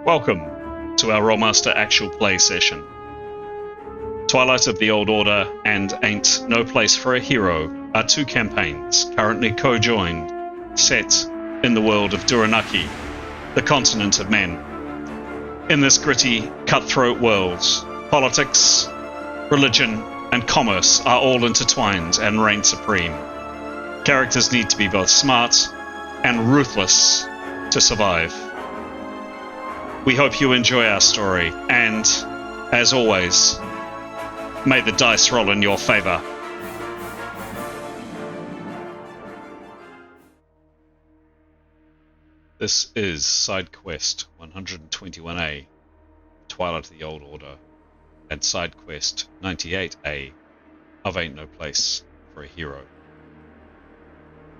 Welcome to our Rolemaster actual play session. Twilight of the Old Order and Ain't No Place for a Hero are two campaigns currently co-joined, set in the world of Duranarki, the continent of men. In this gritty, cutthroat world, politics, religion, and commerce are all intertwined and reign supreme. Characters need to be both smart and ruthless to survive. We hope you enjoy our story, and, as always, may the dice roll in your favor. This is Side Quest 121a, Twilight of the Old Order, and Side Quest 98a of Ain't No Place for a Hero.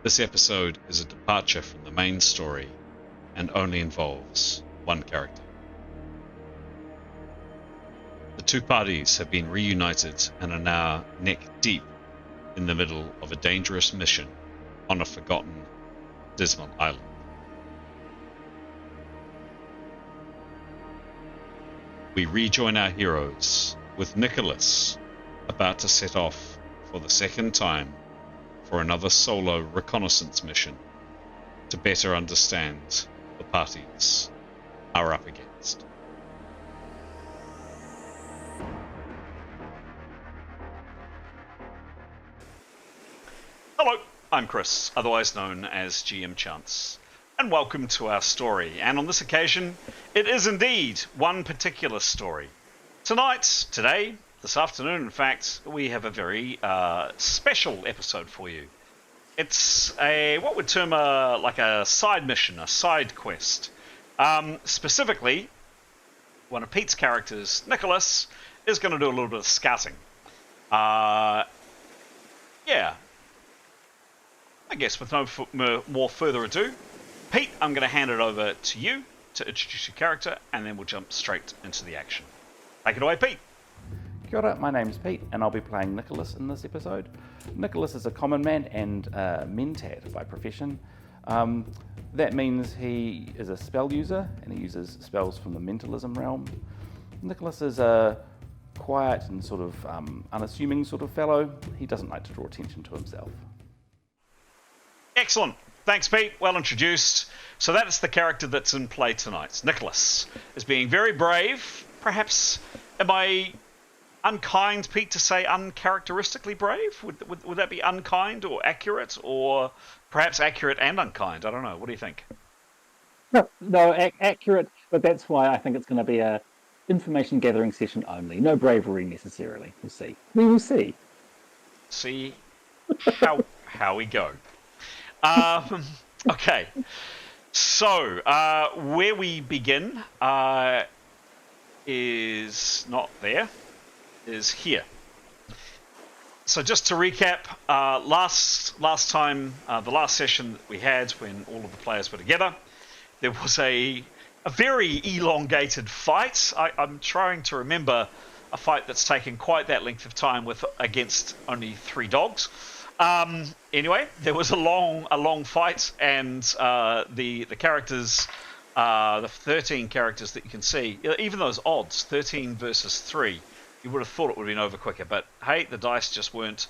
This episode is a departure from the main story and only involves one character. The two parties have been reunited and are now neck deep in the middle of a dangerous mission on a forgotten, dismal island. We rejoin our heroes with Nicholas about to set off for the second time for another solo reconnaissance mission to better understand the parties are up against. Hello, I'm Chris, otherwise known as GM Chance, and welcome to our story. And on this occasion, it is indeed one particular story. Today, this afternoon, in fact, we have a very special episode for you. It's what we'd term like a side mission, a side quest. Specifically, one of Pete's characters, Nicholas, is going to do a little bit of scouting. I guess with no more further ado, Pete, I'm going to hand it over to you to introduce your character, and then we'll jump straight into the action. Take it away, Pete. Kia ora, my name's Pete, and I'll be playing Nicholas in this episode. Nicholas is a common man and mentat by profession. That means he is a spell user, and he uses spells from the mentalism realm. Nicholas is a quiet and sort of unassuming sort of fellow. He doesn't like to draw attention to himself. Excellent. Thanks, Pete. Well introduced. So that is the character that's in play tonight. Nicholas is being very brave. Perhaps, am I unkind, Pete, to say uncharacteristically brave? Would that be unkind or accurate, or perhaps accurate and unkind? I don't know. What do you think? No, accurate, but that's why I think it's going to be a information gathering session only. No bravery necessarily. We'll see. We will see. See how we go. Okay. So, where we begin is not there. Is here. So just to recap, last time, the last session that we had when all of the players were together, there was a very elongated fight. I'm trying to remember a fight that's taken quite that length of time against only 3 dogs. Anyway, there was a long fight, and the characters, the 13 characters that you can see, even those odds, 13 versus 3. You would have thought it would have been over quicker, but hey, the dice just weren't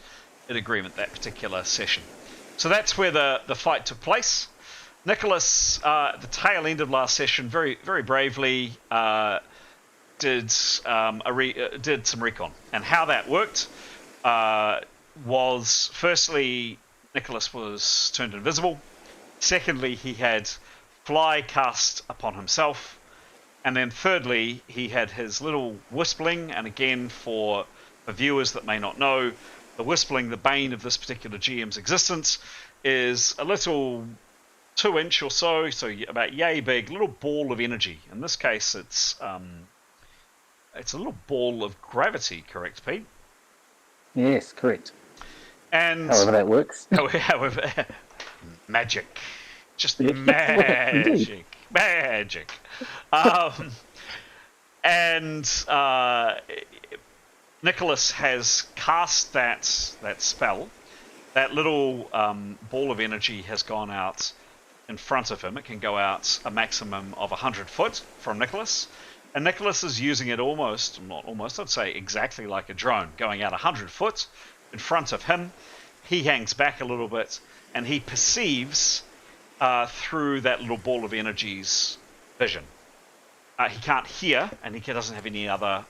in agreement that particular session. So that's where the fight took place. Nicholas, at the tail end of last session, very very bravely did some recon, and how that worked was, firstly, Nicholas was turned invisible. Secondly, he had fly cast upon himself. And then thirdly, he had his little whistling, and again, for viewers that may not know, the whistling, the bane of this particular GM's existence, is a little 2-inch or so about yay big, little ball of energy. In this case, it's a little ball of gravity, correct, Pete? Yes, correct. And however that works. However, magic. Just magic. Magic. Nicholas has cast that spell. That little ball of energy has gone out in front of him. It can go out a maximum of 100 foot from Nicholas. And Nicholas is using it I'd say exactly like a drone, going out 100 foot in front of him. He hangs back a little bit, and he perceives through that little ball of energy's vision. He can't hear, and he doesn't have any other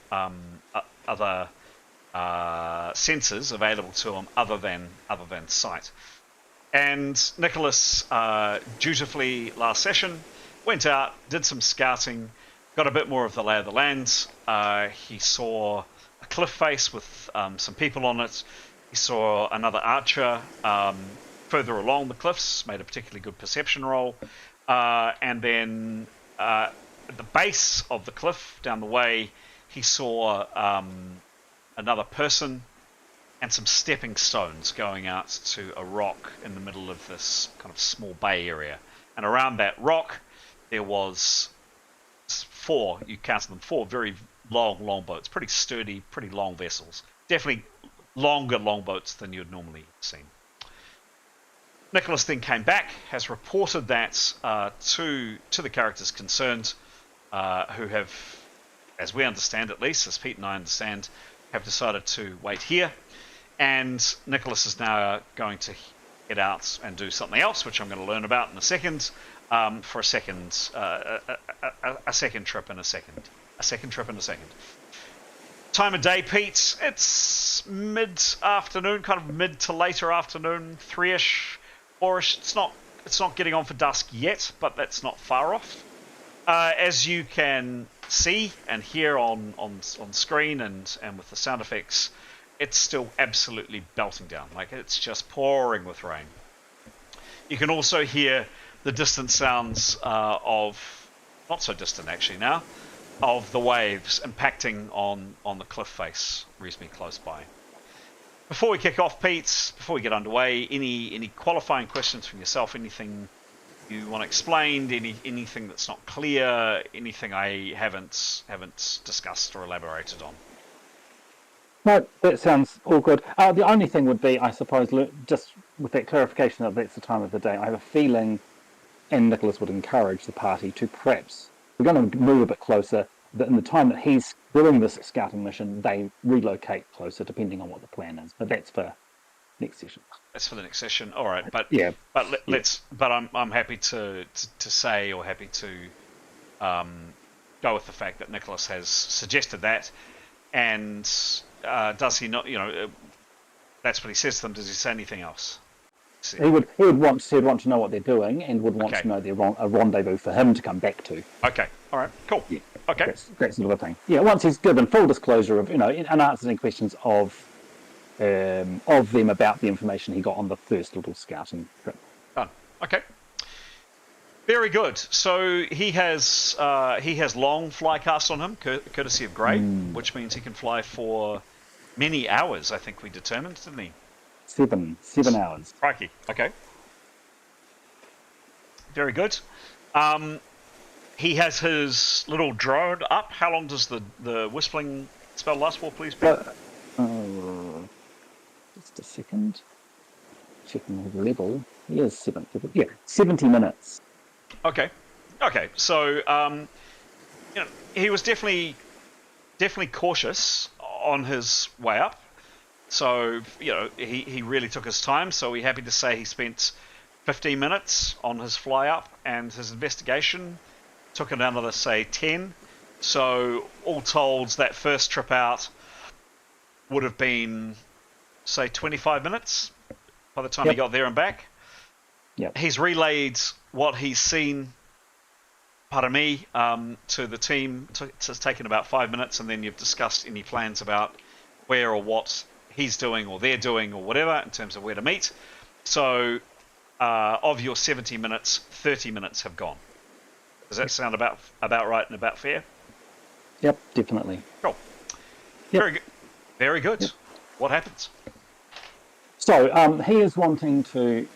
senses available to him other than sight. And Nicholas dutifully last session went out, did some scouting, got a bit more of the lay of the land. He saw a cliff face with some people on it. He saw another archer further along the cliffs, made a particularly good perception roll. And then at the base of the cliff down the way, he saw another person and some stepping stones going out to a rock in the middle of this kind of small bay area. And around that rock, there was four, you counted them, four very long boats, pretty sturdy, pretty long vessels. Definitely longer longboats than you'd normally seen. Nicholas then came back, has reported that to the characters concerned, who have, as we understand at least, as Pete and I understand, have decided to wait here. And Nicholas is now going to head out and do something else, which I'm going to learn about in a second, for a second trip in a second. Time of day, Pete, it's mid-afternoon, kind of mid to later afternoon, 3-ish, 4-ish. It's not getting on for dusk yet, but that's not far off. As you can see and hear on screen and with the sound effects, it's still absolutely belting down. Like, it's just pouring with rain. You can also hear the distant sounds of, not so distant actually now, of the waves impacting on the cliff face reasonably close by. Before we kick off, Pete, before we get underway, any qualifying questions from yourself? Anything you want explained? Anything that's not clear? Anything I haven't discussed or elaborated on? No, that sounds all good. The only thing would be, I suppose, just with that clarification that that's the time of the day, I have a feeling, and Nicholas would encourage the party to perhaps, we're going to move a bit closer, that in the time that he's doing this scouting mission, they relocate closer, depending on what the plan is. But that's for next session. That's for the next session. All right, but yeah, let's. But I'm happy to say, or happy to go with the fact that Nicholas has suggested that, and does he not? That's what he says to them. Does he say anything else? He would want to know what they're doing, and would want to know a rendezvous for him to come back to. Okay. All right. Cool. Yeah. Okay. That's sort of a thing. Yeah. Once he's given full disclosure of and answers any questions of them about the information he got on the first little scouting trip. Done. Okay. Very good. So he has long flycast on him, courtesy of Gray, which means he can fly for many hours. I think we determined, didn't he? 7 hours. Crikey. Okay. Very good. He has his little drone up. How long does the whistling spell last for, please, Pete? Just a second. Checking the level. He is 70 minutes. Okay. So, he was definitely cautious on his way up. So, he really took his time. So we're happy to say he spent 15 minutes on his fly up, and his investigation took another, say, 10. So all told, that first trip out would have been, say, 25 minutes by the time he got there and back. Yep. He's relayed what he's seen, to the team. It's taken about 5 minutes, and then you've discussed any plans about where or what he's doing or they're doing or whatever in terms of where to meet. So of your 70 minutes, 30 minutes have gone. Does that sound about right and about fair? Yep, definitely. Cool. Yep. Very good. Yep. What happens? So he is wanting to.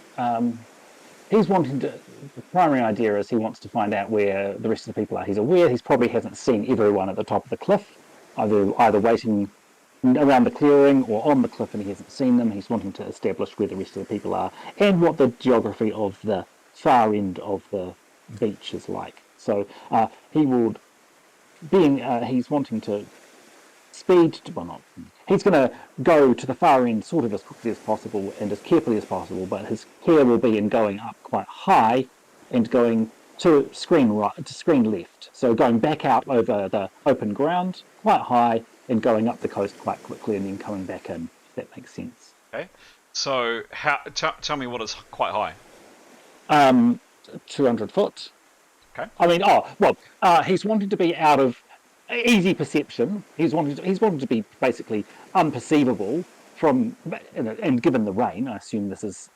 The primary idea is he wants to find out where the rest of the people are. He's aware he probably hasn't seen everyone at the top of the cliff, either waiting around the clearing or on the cliff, and he hasn't seen them. He's wanting to establish where the rest of the people are and what the geography of the far end of the beach is like. So he will, being he's wanting to speed, well not, he's going to go to the far end sort of as quickly as possible and as carefully as possible, but his care will be in going up quite high and going to screen right, to screen left. So going back out over the open ground quite high and going up the coast quite quickly and then coming back in, if that makes sense. Okay. So tell me what is quite high. 200 foot. Okay. I mean, he's wanting to be out of easy perception. He's wanting to be basically unperceivable from, and given the rain, I assume this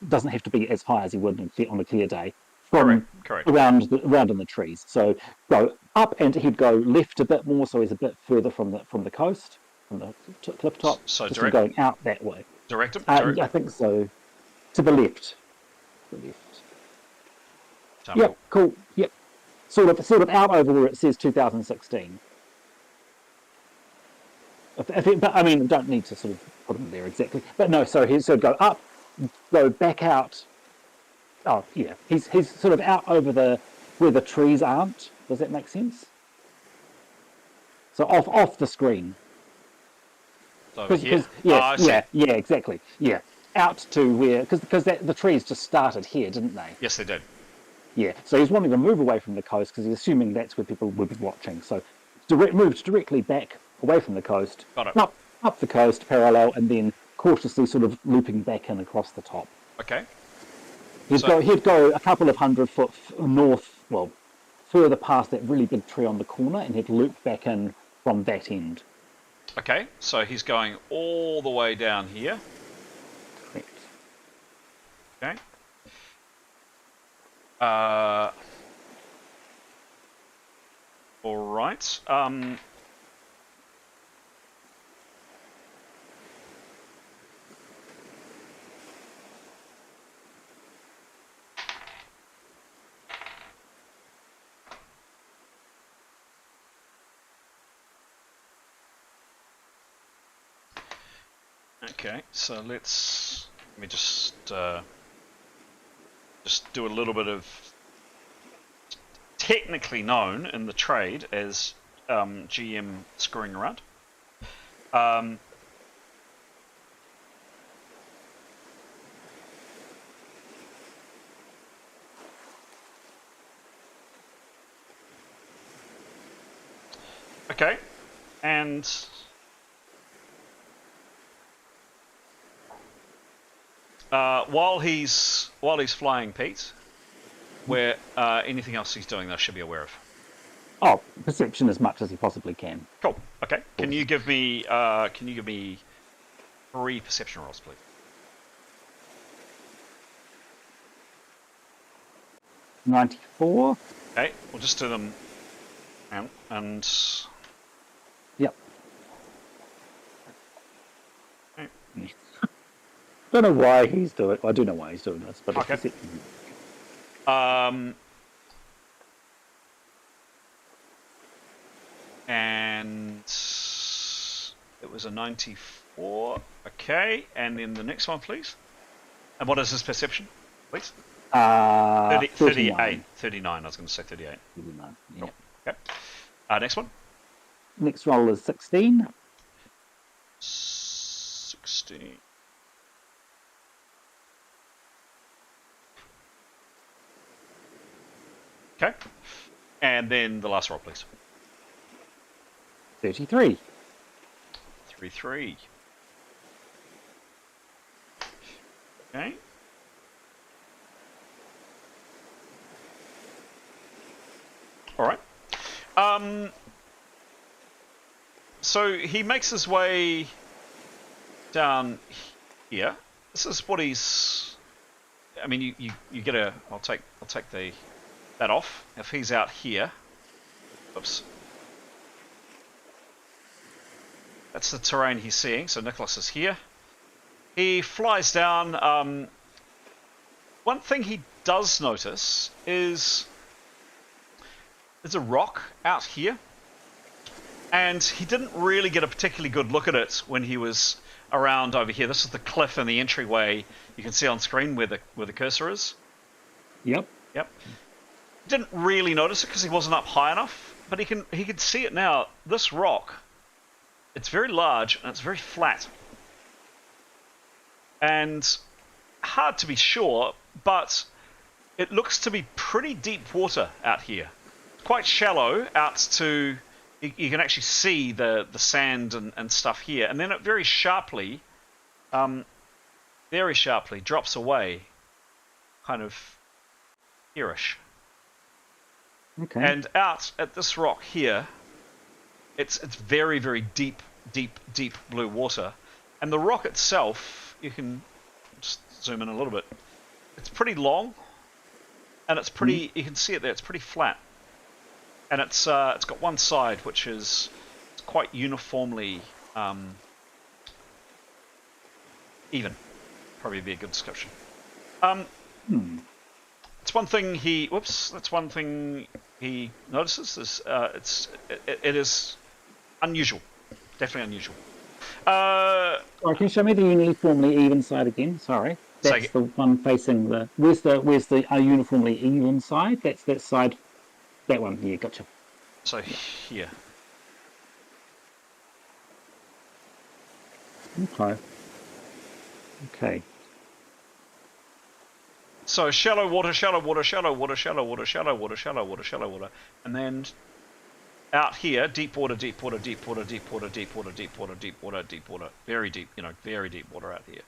doesn't have to be as high as he would on a clear day. From Correct. around in the trees. So go up, and he'd go left a bit more, so he's a bit further from the coast, from the cliff top. So just going out that way. Direct him. I think so. To the left. Yep, cool. Yep. Sort of out over where it says 2016. But I mean, don't need to sort of put him there exactly. But no, so he'd go up, go back out. Oh yeah, he's sort of out over where the trees aren't. Does that make sense? So off the screen. Over here. Yeah, exactly. Yeah, out to where because the trees just started here, didn't they? Yes, they did. Yeah, so he's wanting to move away from the coast because he's assuming that's where people would be watching. So moves directly back away from the coast, Got it. up the coast parallel, and then cautiously sort of looping back in across the top. Okay. He'd go a couple of 100 foot north, well, further past that really big tree on the corner, and he'd loop back in from that end. Okay, so he's going all the way down here. Correct. Okay. All right. Okay, so let me just do a little bit of technically known in the trade as GM screwing around. Okay, and while he's flying, Pete, where anything else he's doing, I should be aware of. Oh, perception as much as he possibly can. Cool. Okay. Can you give me 3 perception rolls, please? 94. Okay. We'll just do them. And Yep. Okay. Don't know why he's doing it. I do know why he's doing this, but Okay. it's and it was a 94. Okay, and then the next one, please. And what is his perception, please? 38. 39. I was going to say 38. 39. Yeah. Cool. Okay. Next one. Next roll is 16. 16. Okay. And then the last roll, please. 33. 3. Okay. All right. So he makes his way down here. This is what he's. I mean, you get a. I'll take that off. If he's out here, oops. That's the terrain he's seeing. So Nicholas is here. He flies down. One thing he does notice is there's a rock out here, And he didn't really get a particularly good look at it when he was around over here. This is the cliff and the entryway. You can see on screen where the cursor is. Yep. Yep. Didn't really notice it because he wasn't up high enough, but he can see it now. This rock, it's very large and it's very flat. And hard to be sure, but it looks to be pretty deep water out here. Quite shallow out to... You can actually see the sand and stuff here. And then it very sharply drops away, kind of hereish. Okay. And out at this rock here, it's very, very deep blue water. And the rock itself, you can just zoom in a little bit. It's pretty long, and it's pretty. You can see it there. It's pretty flat, and it's got one side which is quite uniformly even. Probably be a good description. It's one thing he. Whoops. That's one thing he notices. Is it is unusual. Definitely unusual. Sorry, can you show me the uniformly even side again? Sorry, that's the one facing the. Where's the uniformly even side? That's that side. That one. Yeah, gotcha. So here. Okay. Okay. So shallow water, shallow water, shallow water, shallow water, shallow water, shallow water, shallow water, and then out here, deep water, deep water, deep water, deep water, deep water, deep water, deep water, deep water, very deep, very deep water out here.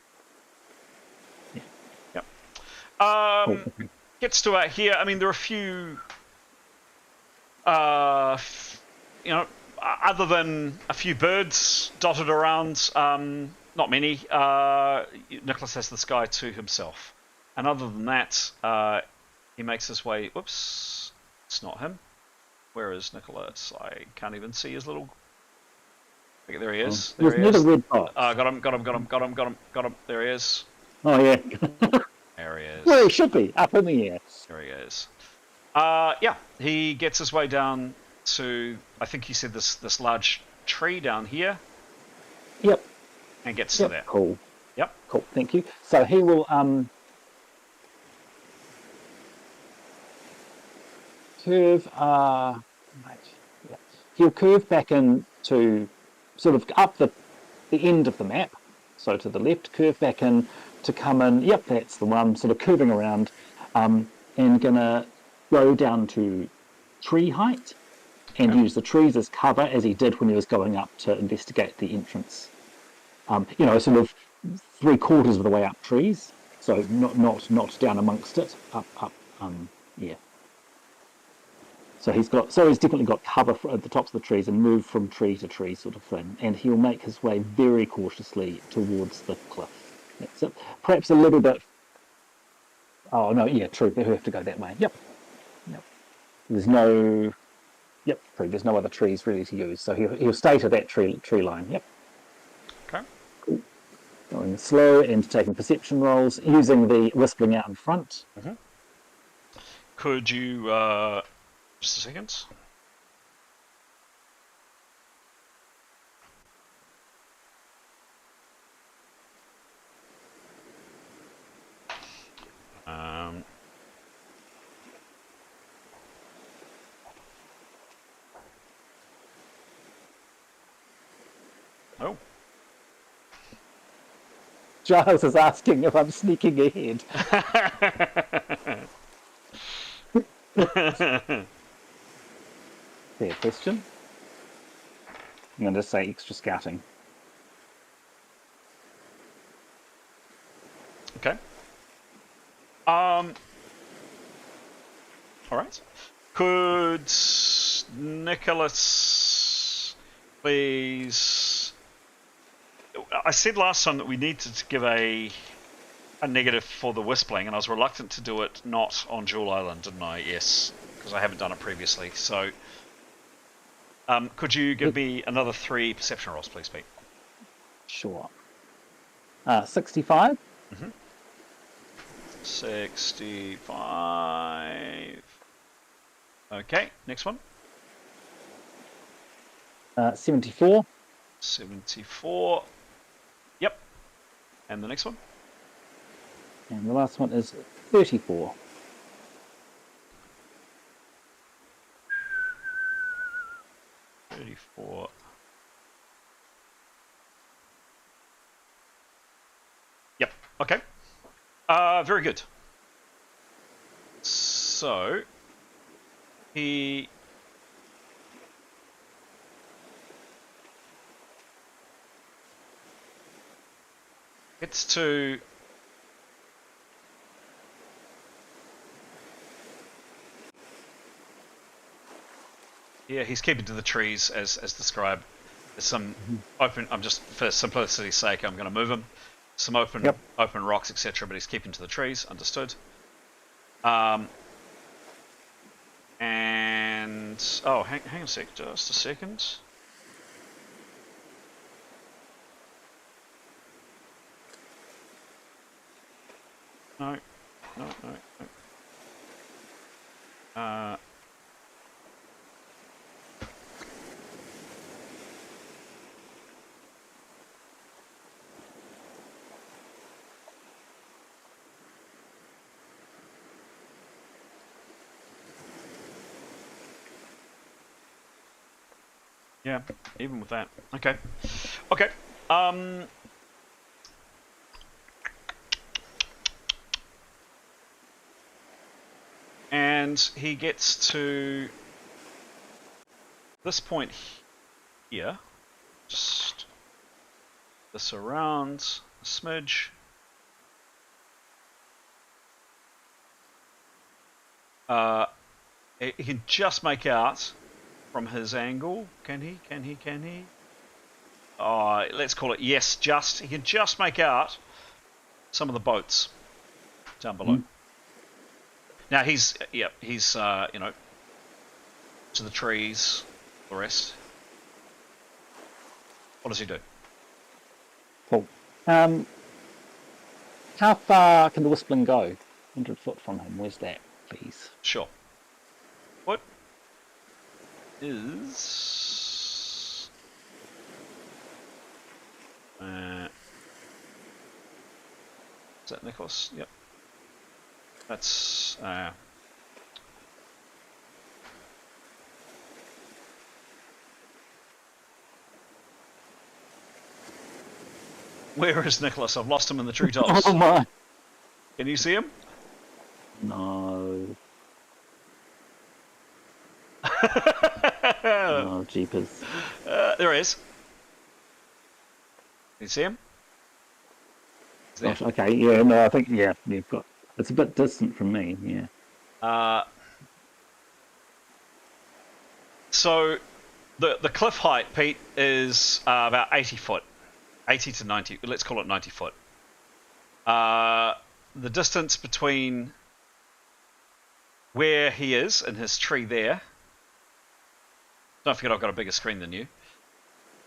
Yeah. Yep. Gets to out here. I mean, there are a few, other than a few birds dotted around, not many. Nicholas has this guy to himself. And other than that, he makes his way... Whoops, it's not him. Where is Nicholas? I can't even see his little... There he is. There he is. Red box. Got him. There he is. Oh, yeah. There he is. Where he should be, up in the air. There he is. Yeah, he gets his way down to... I think he said this large tree down here. Yep. And gets to there. Cool. Yep. Cool, thank you. So he will... curve, he'll curve back into sort of up the end of the map, so to the left, curve back in to come in, yep, that's the one, sort of curving around, and gonna go down to tree height and use the trees as cover as he did when he was going up to investigate the entrance. Sort of 3/4 of the way up trees, so not down amongst it, up, yeah. So he's definitely got cover at the tops of the trees and move from tree to tree sort of thing. And he'll make his way very cautiously towards the cliff. That's it. Perhaps a little bit... Oh, no, yeah, true. He'll have to go that way. Yep. There's no... Yep, true. There's no other trees really to use. So he'll stay to that tree line. Yep. Okay. Cool. Going slow and taking perception rolls, using the whistling out in front. Mm-hmm. Could you... Just a second. Oh. Giles is asking if I'm sneaking ahead. Fair question. I'm going to say extra scouting. Okay. All right. Could Nicholas please... I said last time that we needed to give a negative for the whistling, and I was reluctant to do it not on Jewel Island, didn't I? Yes, because I haven't done it previously. So, could you give me another 3 perception rolls, please, Pete? Sure. 65. Mm-hmm. 65. Okay, next one. 74. 74. Yep. And the next one? And the last one is 34. 34. Yep. Okay. Very good. So he gets to he's keeping to the trees as described. There's some open. I'm just for simplicity's sake, I'm going to move him. Some open rocks, etc. But he's keeping to the trees. Understood. And oh, hang on a sec, just a second. No. Yeah, even with that. Okay. And he gets to this point here. Just this around a smidge. He can just make out from his angle. Can he? Oh, let's call it yes, just. He can just make out some of the boats down below. Now he's to the trees, the rest. What does he do? Cool. How far can the whistling go? 100 foot from him. Where's that, please? Sure. What is... is that Nicholas? Yep. That's... Where is Nicholas? I've lost him in the treetops. Oh my! Can you see him? No. Oh, jeepers. There he is. Can you see him? Gosh, okay, yeah, no, I think, yeah, you've got... It's a bit distant from me, yeah. So, the cliff height, Pete, is about 80 foot. 80 to 90, let's call it 90 foot. The distance between where he is and his tree there, don't forget I've got a bigger screen than you,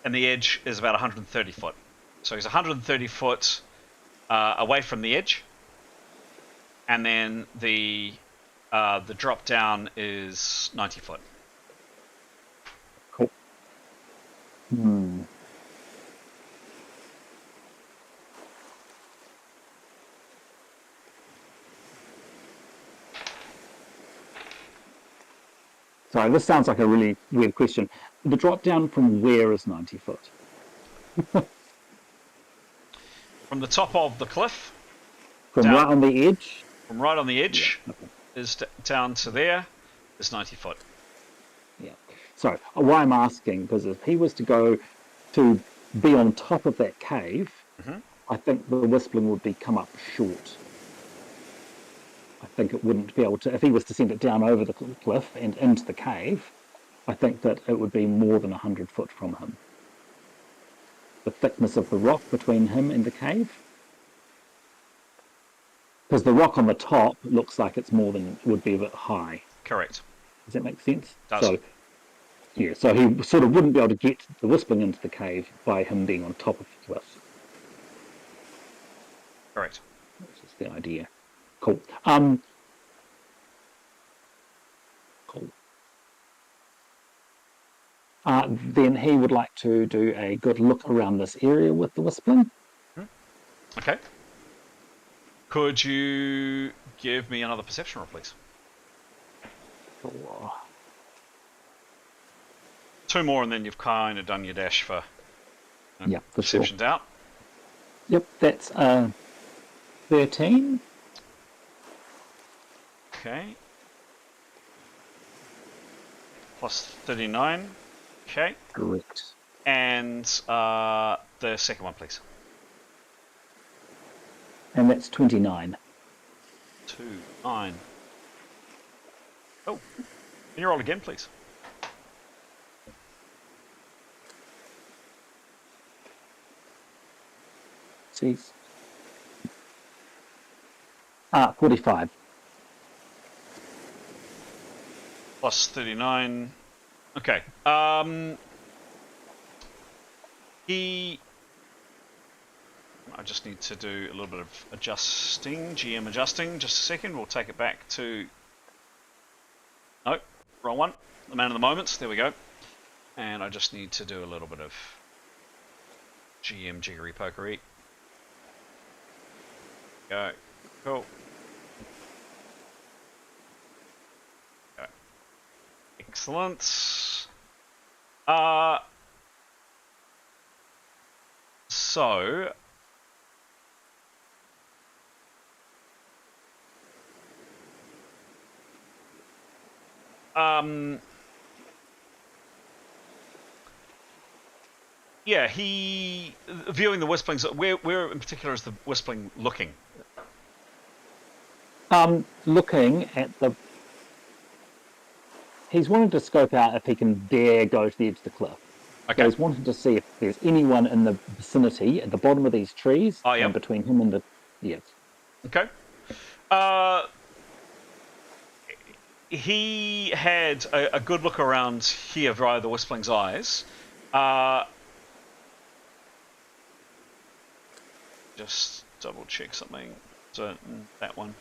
and the edge is about 130 foot. So he's 130 foot away from the edge, and then the drop down is 90 foot. Cool. Sorry, this sounds like a really weird question. The drop down from where is 90 foot? From the top of the cliff. From down, right on the edge? From right on the edge yeah, okay. is down to there is 90 foot. Yeah. So, why I'm asking, because if he was to go to be on top of that cave, I think the whistling would come up short. I think it wouldn't be able to, if he was to send it down over the cliff and into the cave, I think that it would be more than 100 foot from him. The thickness of the rock between him and the cave. Because the rock on the top looks like it's would be a bit high. Correct. Does that make sense? Does. So, yeah, so he sort of wouldn't be able to get the whistling into the cave by him being on top of the cliff. Correct. Which is the idea. Cool. Cool. Then he would like to do a good look around this area with the Whispling. Okay. Could you give me another perception roll, please? Sure. 2 more, and then you've kind of done your dash for Yeah, for sure. perceptions out. Yep, that's 13. Okay. Plus 39. Okay. Correct. And the second one, please. And that's 29. 2, 9. Oh. Can you roll again, please? Jeez. 45. Plus 39. Okay. I just need to do a little bit of adjusting, GM adjusting. Just a second. We'll take it back to... Nope. Wrong one. The man of the moments. There we go. And I just need to do a little bit of GM jiggery pokery. Go. Cool. Okay. Excellent. So yeah, he viewing the Whisplings. Where in particular is the Whispling looking? Looking at the... He's wanting to scope out if he can dare go to the edge of the cliff. Okay. So he's wanting to see if there's anyone in the vicinity at the bottom of these trees Oh, yep. and between him and the... Yes. Okay. He had a good look around here via the Whispling's eyes. Just double check something. So that one.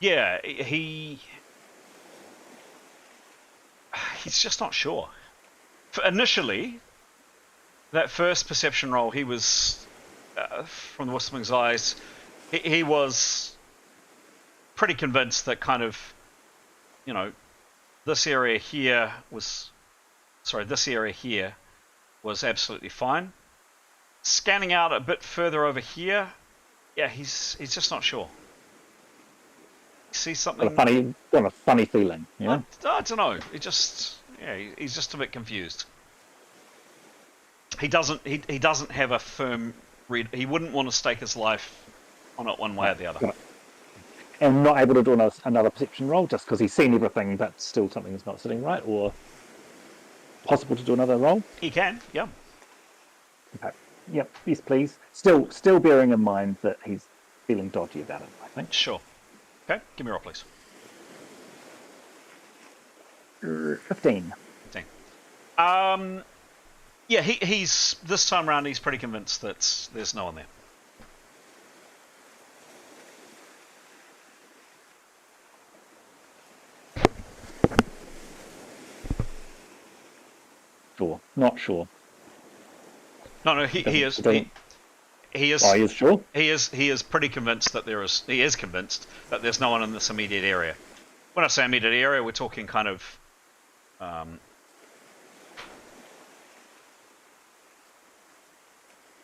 Yeah, he's just not sure. Initially, that first perception roll, he was, from the Whistling's eyes, he was pretty convinced that kind of, you know, this area here was absolutely fine. Scanning out a bit further over here, yeah, he's just not sure. See something? Got a funny feeling, yeah? I don't know. He's just a bit confused. He doesn't have a firm read. He wouldn't want to stake his life on it one way or the other. And not able to do another perception roll just because he's seen everything, but still something is not sitting right, or possible to do another roll? He can, yeah. Okay. Yep, yes please. Still bearing in mind that he's feeling dodgy about it, I think. Sure. Okay, give me a roll, please. 15. 15. Yeah, he's this time around. He's pretty convinced that there's no one there. Sure. Not sure. No, he is. He is. Oh, he is sure? He is pretty convinced that he is convinced that there's no one in this immediate area. When I say immediate area, we're talking kind of,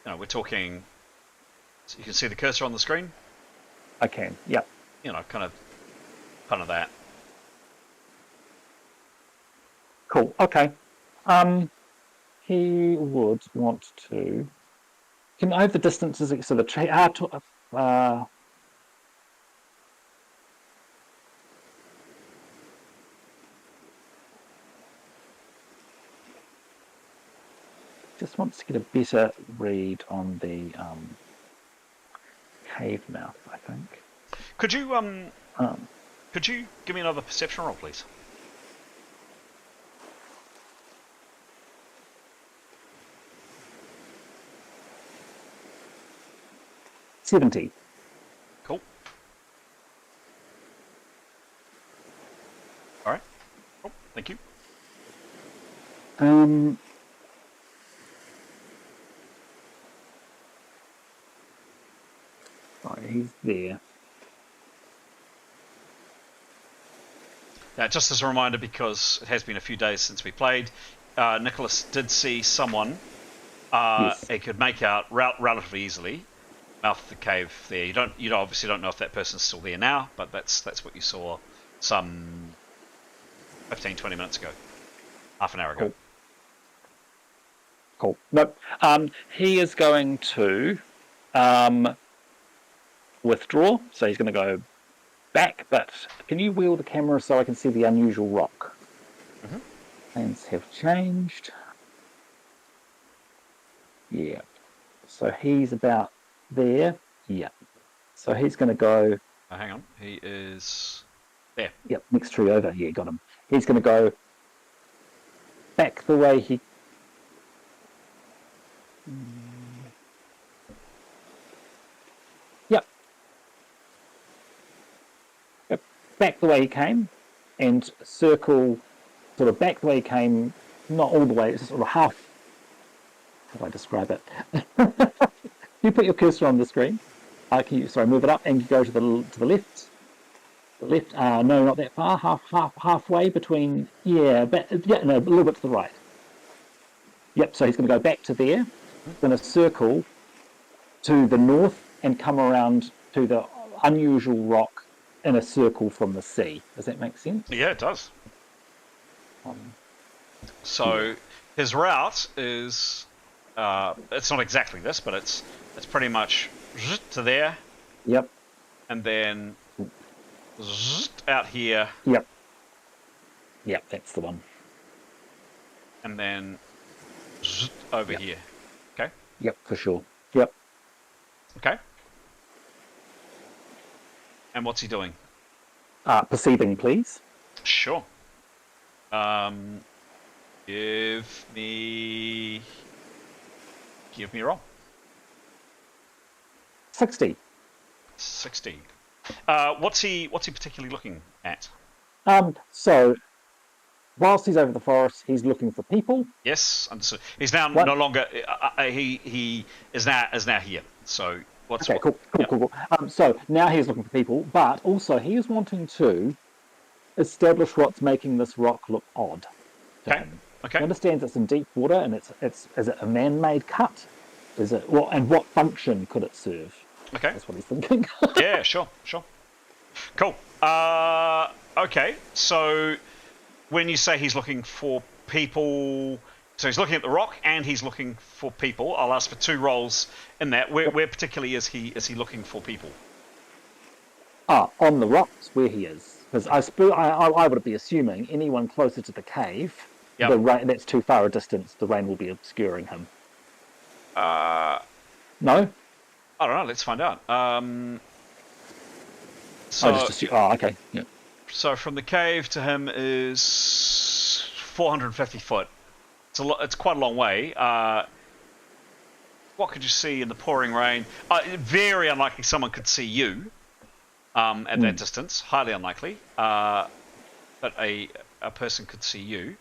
we're talking. You can see the cursor on the screen. I can. Yep. You know, kind of that. Cool. Okay. He would want to. Can I have the distances? So the tree. Just wants to get a better read on the cave mouth, I think. Could you Could you give me another perception roll, please? $70. Cool. All right. Cool. Thank you. Right, he's there. Now, just as a reminder, because it has been a few days since we played, Nicholas did see someone Yes. he could make out relatively easily mouth of the cave there. You obviously don't know if that person's still there now, but that's what you saw some 15, 20 minutes ago, half an hour ago. Cool. Nope. He is going to withdraw, so he's going to go back, but can you wheel the camera so I can see the unusual rock? Mm-hmm. Plans have changed. Yeah. So he's about there. Yeah. So he's going to go... Hang on. He is there. Yep, next tree over. Yeah, got him. He's going to go back the way he... Yep. Back the way he came and circle sort of back the way he came, not all the way, it's sort of half. How do I describe it? You put your cursor on the screen. Move it up and you go to the left. The left, no, not that far. Halfway between. Yeah, no, a little bit to the right. Yep. So he's going to go back to there. He's going to circle to the north and come around to the unusual rock in a circle from the sea. Does that make sense? Yeah, it does. So his route is it's not exactly this, but it's pretty much to there. Yep. And then out here. Yep. Yep, that's the one. And then over here. Okay. Yep, for sure. Yep. Okay. And what's he doing? Perceiving, please. Sure. Give me a roll. 60. 60. What's he particularly looking at? So, whilst he's over the forest, he's looking for people. Yes, understood. He's now no longer. He is now here. So what's okay? Cool. So now he's looking for people, but also he is wanting to establish what's making this rock look odd. Okay. Okay. He understands it's in deep water, and is it a man-made cut? Is it and what function could it serve? Okay. That's what he's thinking. Yeah, sure. Cool. Okay. So when you say he's looking for people, so he's looking at the rock and he's looking for people. I'll ask for 2 rolls in that. Where particularly is he looking for people? On the rocks where he is, because I would be assuming anyone closer to the cave, that's too far a distance. The rain will be obscuring him. No. I don't know. Let's find out. Okay. Yeah. So from the cave to him is 450 foot. It's quite a long way. What could you see in the pouring rain? Very unlikely someone could see you at that distance. Highly unlikely. But a person could see you.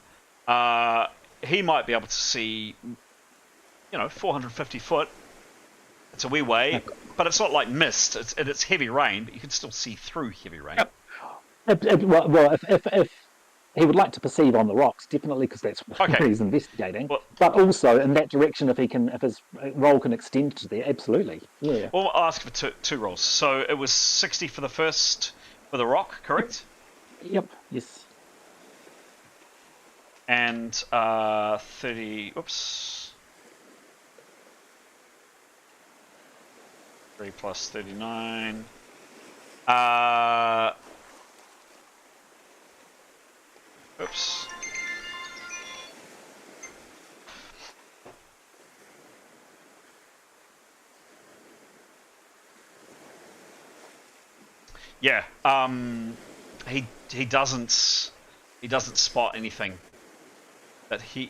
He might be able to see, 450 foot. It's a wee way, but it's not like mist. It's heavy rain, but you can still see through heavy rain. If he would like to perceive on the rocks, definitely, because that's what he's investigating. But also in that direction, if his role can extend to there, absolutely. Yeah. Well, I'll ask for two rolls. So it was 60 for the rock, correct? Yep. Yes. And 30. Oops. 3 plus 39. Oops. Yeah. He doesn't spot anything that he.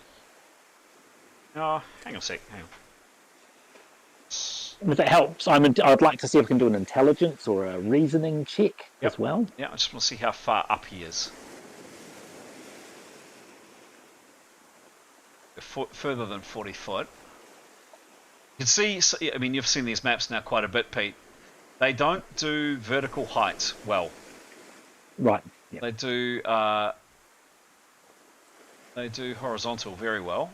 Oh, hang on a sec. Hang on. And if it helps, I'd like to see if I can do an intelligence or a reasoning check Yep. as well. Yeah, I just want to see how far up he is. Further than 40 foot. You can see. I mean, you've seen these maps now quite a bit, Pete. They don't do vertical height well. Right. Yep. They do horizontal very well.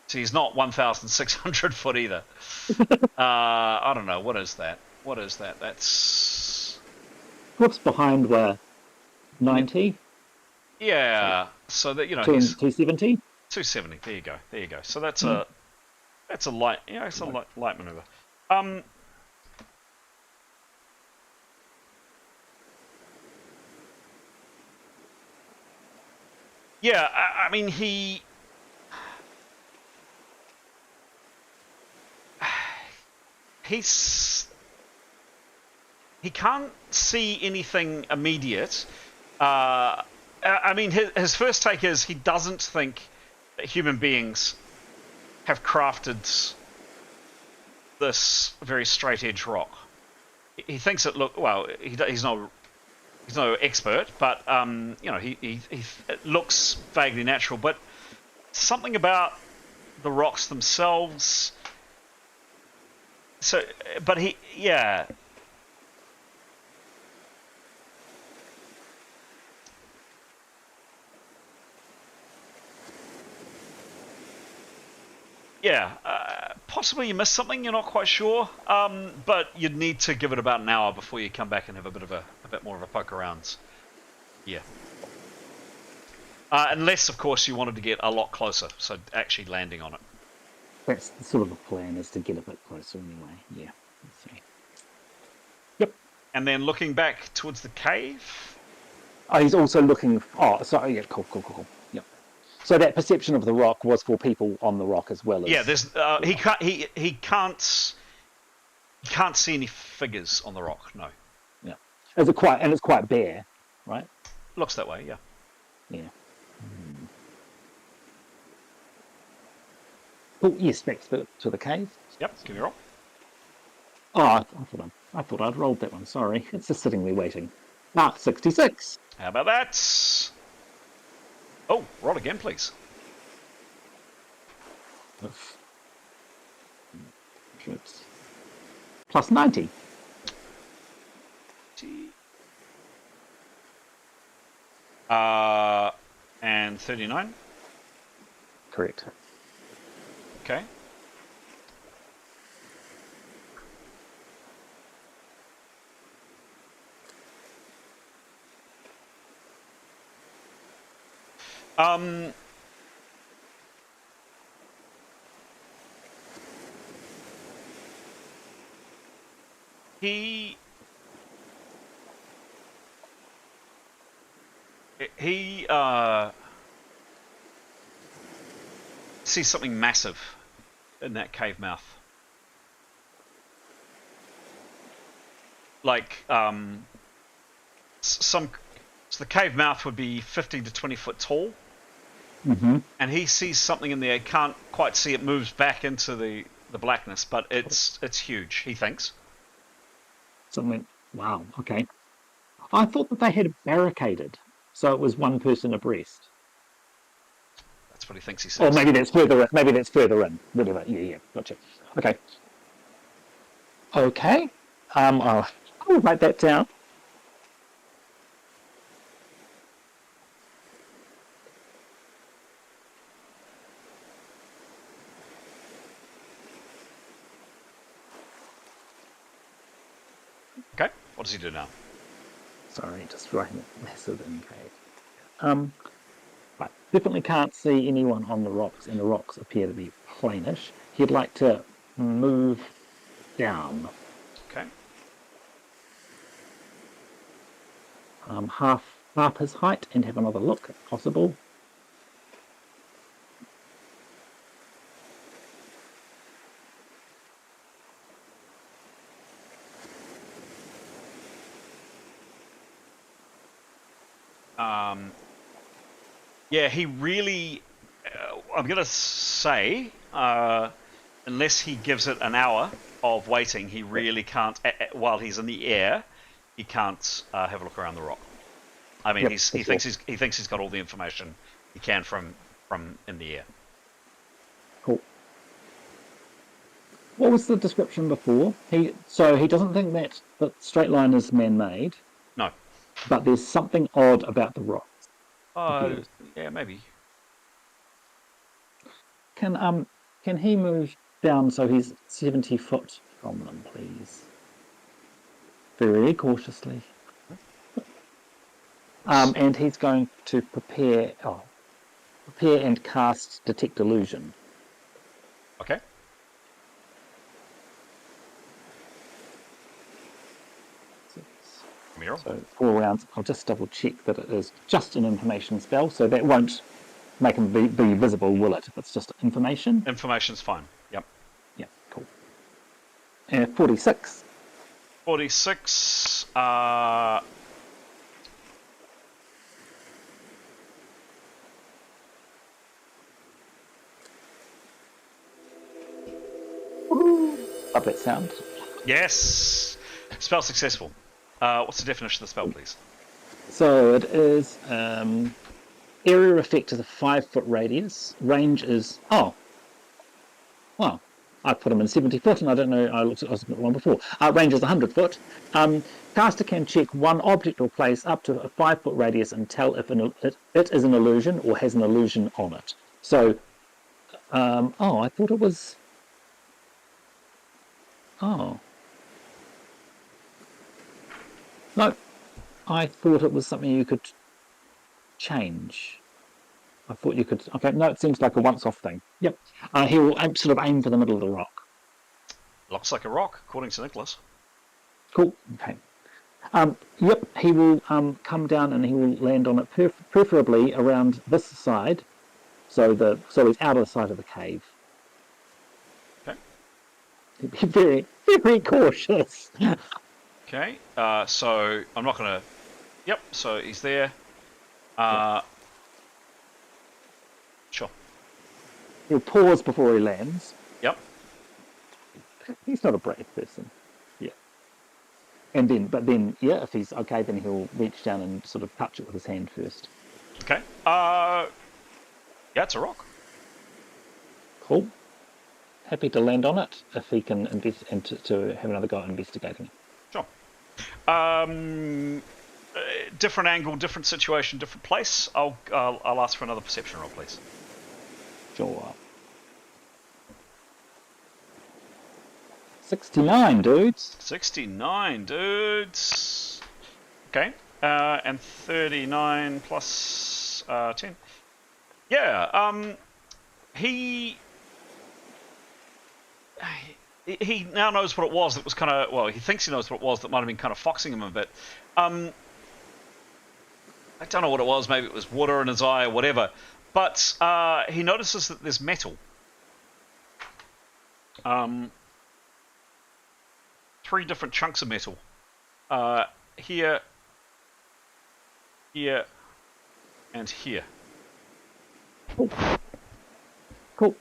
So he's not 1,600 foot either. I don't know. What is that? What is that? That's... What's behind where? 90? Yeah. So that, he's 270? 270. There you go. There you go. So that's Hmm. a light, it's a light maneuver. Yeah, I mean, he can't see anything immediate. I mean, his first take is he doesn't think that human beings have crafted this very straight edge rock. He thinks he's no expert, but it looks vaguely natural. But something about the rocks themselves. So, but yeah. Yeah, possibly you missed something. You're not quite sure, but you'd need to give it about an hour before you come back and have a bit more of a poke around. Yeah, unless of course you wanted to get a lot closer, so actually landing on it. That's sort of the plan, is to get a bit closer anyway. Yeah. Let's see. Yep. And then looking back towards the cave. Oh, he's also looking. Oh, sorry. Yeah. Cool. Yep. So that perception of the rock was for people on the rock as well as. Yeah, there's he can't see any figures on the rock. No. Yeah. It's quite bare, right? Looks that way. Yeah. Yeah. Oh, yes, back to the cave. Yep. Give me a roll. Oh, I thought I'd rolled that one. Sorry, it's just sitting there waiting. 66. How about that? Oh, roll again, please. Oops. Plus 90. And 39. Correct. Okay. He sees something massive in that cave mouth. Like so the cave mouth would be 15 to 20 foot tall. Mm-hmm. And he sees something in there, can't quite see it, moves back into the blackness, but it's huge, he thinks. Something. Wow. Okay. I thought that they had barricaded, so it was one person abreast. That's what he thinks he sees. Or maybe that's further in. Maybe that's further in. Whatever. Yeah. Gotcha. Okay. Okay. I'll write that down. Okay, what does he do now? Sorry, just writing it massive in cave. But definitely can't see anyone on the rocks, and the rocks appear to be planish. He'd like to move down. Okay. Half his height and have another look if possible. Yeah, he really. I'm gonna say, unless he gives it an hour of waiting, he really can't. While he's in the air, he can't have a look around the rock. I mean, Yep, he for thinks sure. he thinks he's got all the information he can from in the air. Cool. What was the description before? He doesn't think that the straight line is man-made, No. but there's something odd about the rocks. Oh, Appears. yeah, maybe. Can he move down so he's 70 foot from them, please? Very cautiously. And he's going to prepare and cast Detect Illusion. Okay. Miro. So 4 rounds. I'll just double check that it is just an information spell, so that won't make him be visible, will it? If it's just information. Information's fine. Yep. Yeah, cool. 46. 46. Love that sound. Yes. Spell successful. What's the definition of the spell, please? So it is area effect is a 5-foot radius. Range is well, I put him in 70 foot, and I don't know. I was looking at one before. Range is 100 foot. Caster can check one object or place up to a 5-foot radius and tell if it is an illusion or has an illusion on it. So, I thought it was. Oh. No, I thought it was something you could change. I thought you could. Okay, no, it seems like a once-off thing. Yep. He will sort of aim for the middle of the rock. Looks like a rock, according to Nicholas. Cool. Okay. Yep, he will come down and he will land on it, preferably around this side, so he's out of the side of the cave. Okay. Be very, very cautious. Okay. So I'm not gonna. Yep. So he's there. Sure. He'll pause before he lands. Yep. He's not a brave person. Yeah. But then, if he's okay, then he'll reach down and sort of touch it with his hand first. Okay. Yeah, it's a rock. Cool. Happy to land on it if he can invest and to have another go at investigating it. Sure. Different angle, different situation, different place. I'll ask for another perception roll, please. Sure. 69, dudes. 69, dudes. Okay. And 39 plus 10. Yeah. He now knows what it was that was kind of, well, he thinks he knows what it was that might have been kind of foxing him a bit. I don't know what it was. Maybe it was water in his eye or whatever. But he notices that there's metal. 3 different chunks of metal. Here, here, and here. Cool.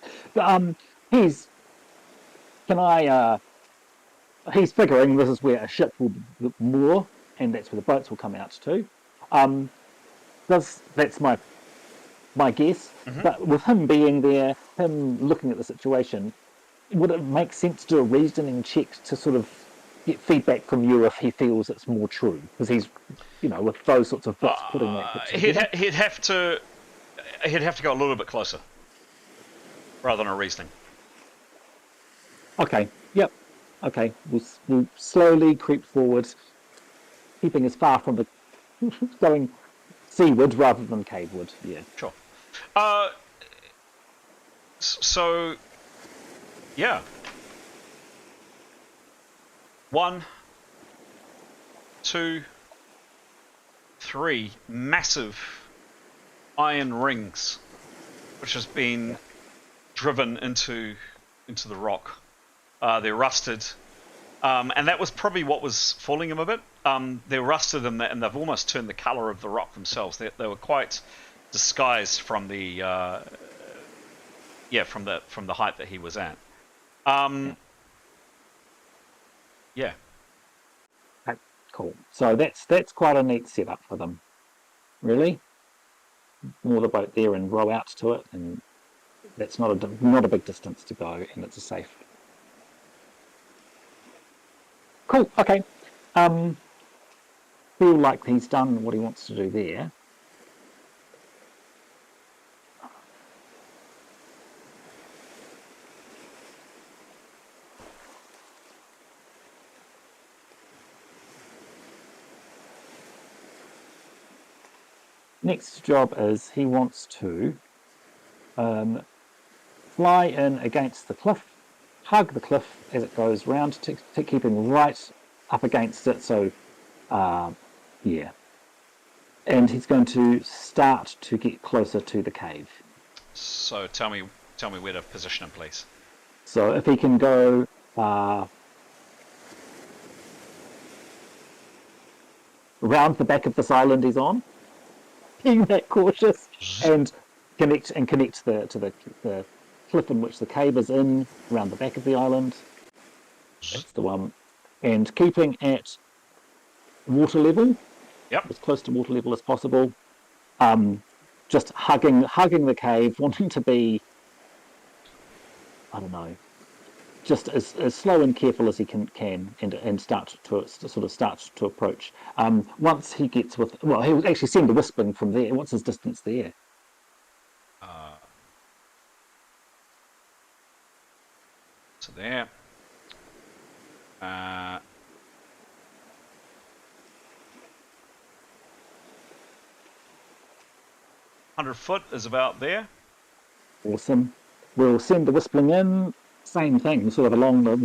He's figuring this is where a ship will moor, and that's where the boats will come out to. That's my guess. Mm-hmm. But with him being there, him looking at the situation, would it make sense to do a reasoning check to sort of get feedback from you if he feels it's more true? Because he's, with those sorts of bits, putting that picture together. He'd have to go a little bit closer, rather than a reasoning. Okay. Yep. Okay. We'll slowly creep forward, keeping as far from the going seaward rather than caveward. Yeah. Sure. So, yeah. 1, 2, 3 massive iron rings, which has been driven into the rock. They're rusted. And that was probably what was fooling him a bit. They're rusted and they've almost turned the colour of the rock themselves. They were quite disguised from the from the height that he was at. Yeah. Okay, cool. So that's quite a neat setup for them. Really, moor the boat there and row out to it, and that's not a big distance to go, and it's a safe. Cool. Okay. Feel like he's done what he wants to do there. Next job is he wants to fly in against the cliff, hug the cliff as it goes round, to keeping right up against it. So, yeah. And he's going to start to get closer to the cave. So tell me where to position him, please. So if he can go round the back of this island he's on, being that cautious, and connect to the cliff in which the cave is in, around the back of the island. That's the one. And keeping at water level, Yep. as close to water level as possible. Just hugging the cave, wanting to be, I don't know, just as slow and careful as he can and start to approach. Once he gets he'll actually send a whispering from there. What's his distance there? So there. 100 foot is about there. Awesome. We'll send the whispering in. Same thing, sort of along the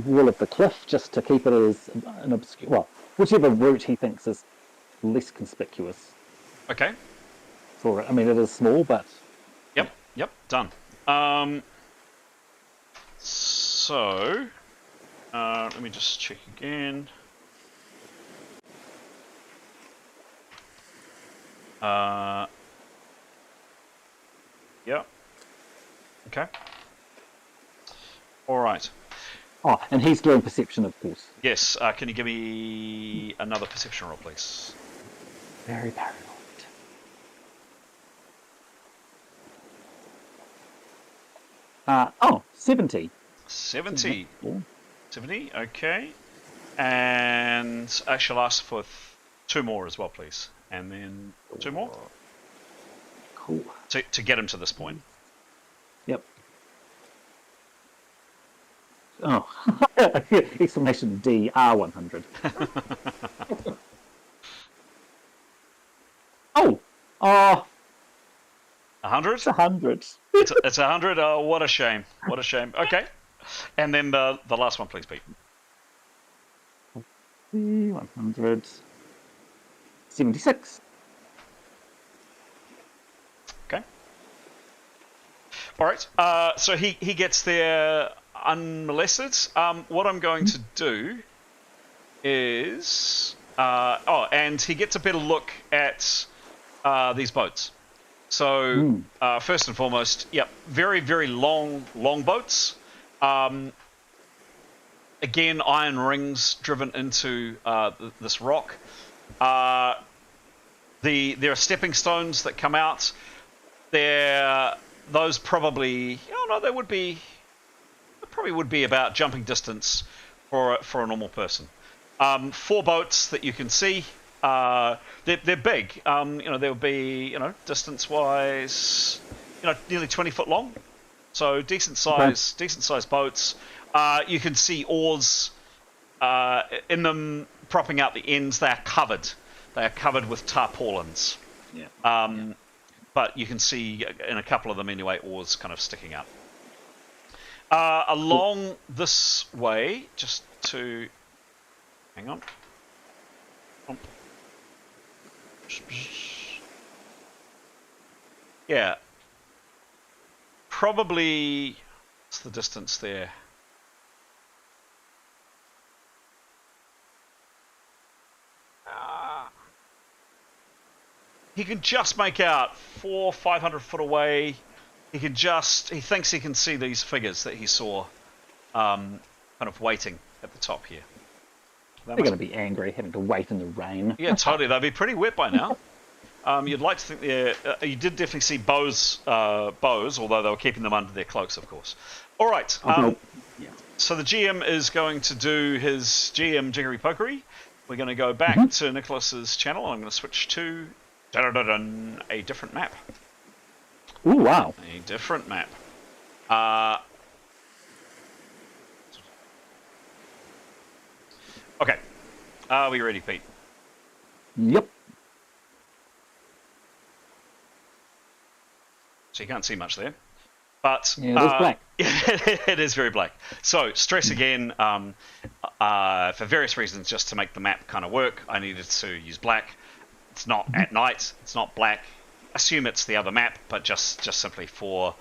wall of the cliff, just to keep it as an obscure. Well, whichever route he thinks is less conspicuous. Okay. For it. I mean, it is small, but. Yep. Done. So, let me just check again. Yep. Okay. All right. Oh, and he's doing perception, of course. Yes. Can you give me another perception roll, please? Very paranoid. 70. 70. 70, okay. And actually I'll ask for 2 more as well, please. And then 2 more. Cool. To get him to this point. Yep. Oh, exclamation D, R100. Oh, 100? it's 100. It's 100. Oh, what a shame. What a shame. Okay. And then the last one, please, Pete. 100. 76. Okay. All right. So he gets there unmolested. What I'm going to do is... and he gets a better look at these boats. So, first and foremost, yep, very, very long boats. Again, iron rings driven into this rock. There are stepping stones that come out. Those probably, they probably would be about jumping distance for a normal person. 4 boats that you can see. They're big. They'll be, distance-wise, nearly 20 foot long. So decent size boats. You can see oars in them propping out the ends. They are covered. They are covered with tarpaulins. Yeah. But you can see in a couple of them anyway, oars kind of sticking up. Along this way, just to hang on. Yeah. Probably, what's the distance there? he can just make out 400-500 foot away. He thinks he can see these figures that he saw, kind of waiting at the top here. They're going to be angry having to wait in the rain. Yeah, totally. They'll be pretty wet by now. You'd like to think you did definitely see bows, although they were keeping them under their cloaks, of course. All right. So the GM is going to do his GM jiggery pokery. We're going to go back to Nicholas's channel. I'm going to switch to a different map. Ooh, wow. A different map. Okay. Are we ready, Pete? Yep. So you can't see much there. But yeah, it is black. It is very black. So stress again, for various reasons, just to make the map kind of work, I needed to use black. It's not at night. It's not black. Assume it's the other map, but just simply for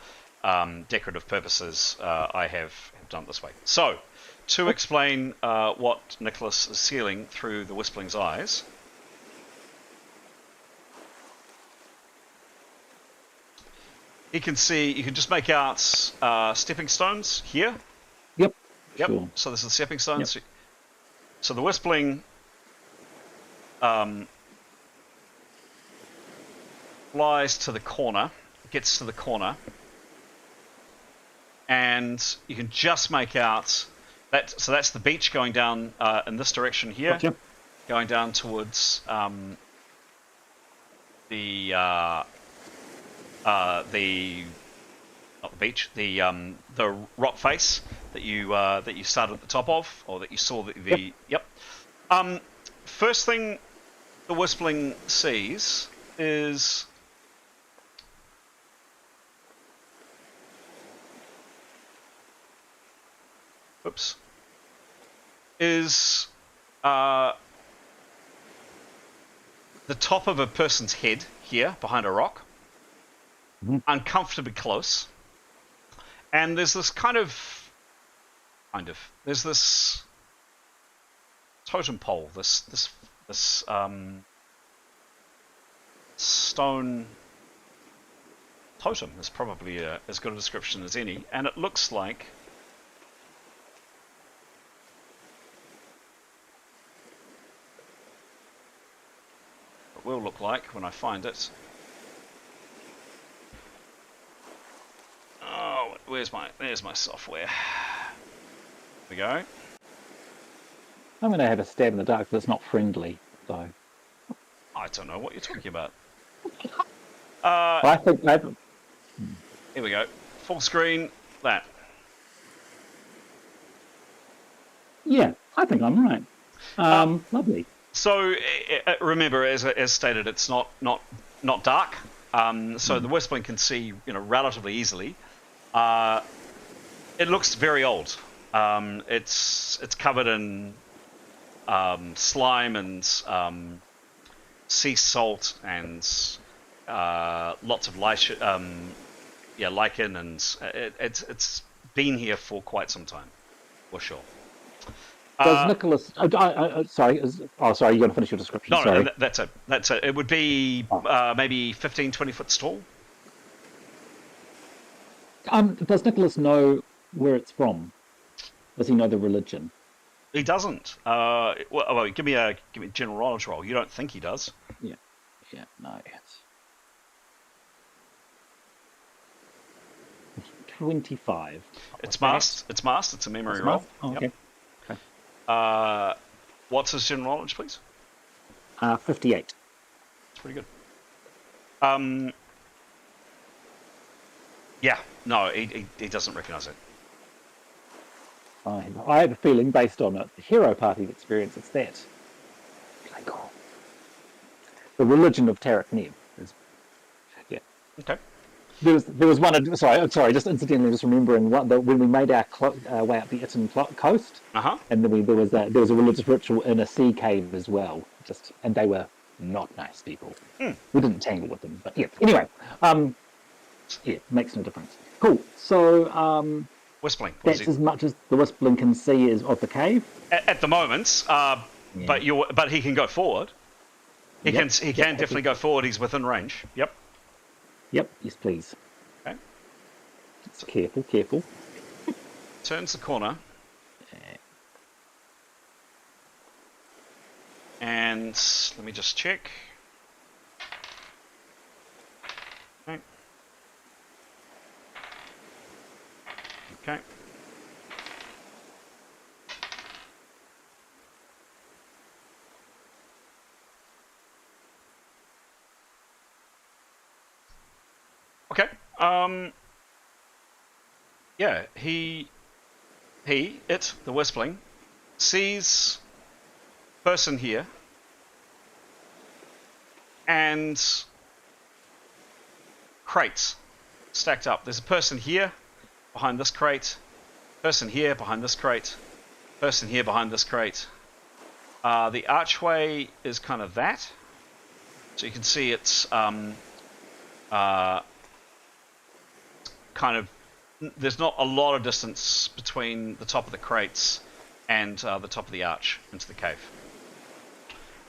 decorative purposes, I have done it this way. So, to explain what Nicholas is seeing through the Wispling's eyes. You can just make out stepping stones here. Yep. Yep. Sure. So this is the stepping stones. Yep. So the Wispling flies to the corner, gets to the corner, and you can just make out that. So that's the beach going down in this direction here, Gotcha. Going down towards not the beach, the rock face that you started at the top of, or that you saw Yep. First thing the Wispling sees is the top of a person's head here behind a rock. Uncomfortably close, and there's this there's this totem pole, this stone totem is probably as good a description as any, and it looks like it will look like when I find it. Oh, there's my software. There we go. I'm going to have a stab in the dark, but it's not friendly, though. I don't know what you're talking about. I think Here we go. Full screen. That. Yeah, I think I'm right. Lovely. So remember, as stated, it's not dark. So the Wispling can see, relatively easily. It looks very old. It's covered in slime and sea salt and lots of lichen, and it's been here for quite some time, for sure. Does Nicholas? Sorry. Sorry. You're going to finish your description. No, that's it. That's it. It would be maybe 15, 20 foot tall. Does Nicholas know where it's from? Does he know the religion? He doesn't. Well, give me a general knowledge roll. You don't think he does? Yeah. No. 25. It's masked. It's masked. It's a memory roll. Oh, okay. Yep. What's his general knowledge, please? 58. That's pretty good. Yeah. No, he doesn't recognise it. Fine. I have a feeling, based on the hero party experience, it's that. The religion of Tarek Neb. Yeah. Okay. There was one. Sorry. Just incidentally, just remembering when we made our way up the Itten coast, and then there was a religious ritual in a sea cave as well. And they were not nice people. We didn't tangle with them, but yeah. Anyway, makes no difference. Cool. So Wispling. That's as much as the Wispling can see is of the cave. At the moment, but he can go forward. He Yep. can Yep, definitely go forward. He's within range. Yep. Yep, yes, please. Okay. Just careful, careful. Turns the corner. And let me just check. Okay. Okay. Okay. Yeah, the Whispling, sees person here and crates stacked up. There's a person here behind this crate, person here behind this crate, person here behind this crate. The archway is kind of that. So you can see it's kind of, there's not a lot of distance between the top of the crates and the top of the arch into the cave.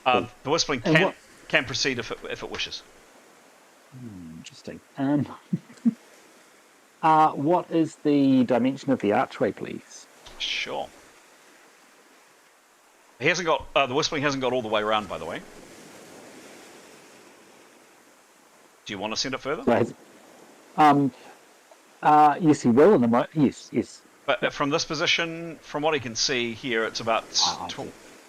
Cool. The Whispling can proceed if it wishes. Interesting. What is the dimension of the archway, please? Sure. He hasn't got the Whispling hasn't got all the way around, by the way. Do you want to send it further? Yes, he will. Yes. But from this position, from what he can see here, it's about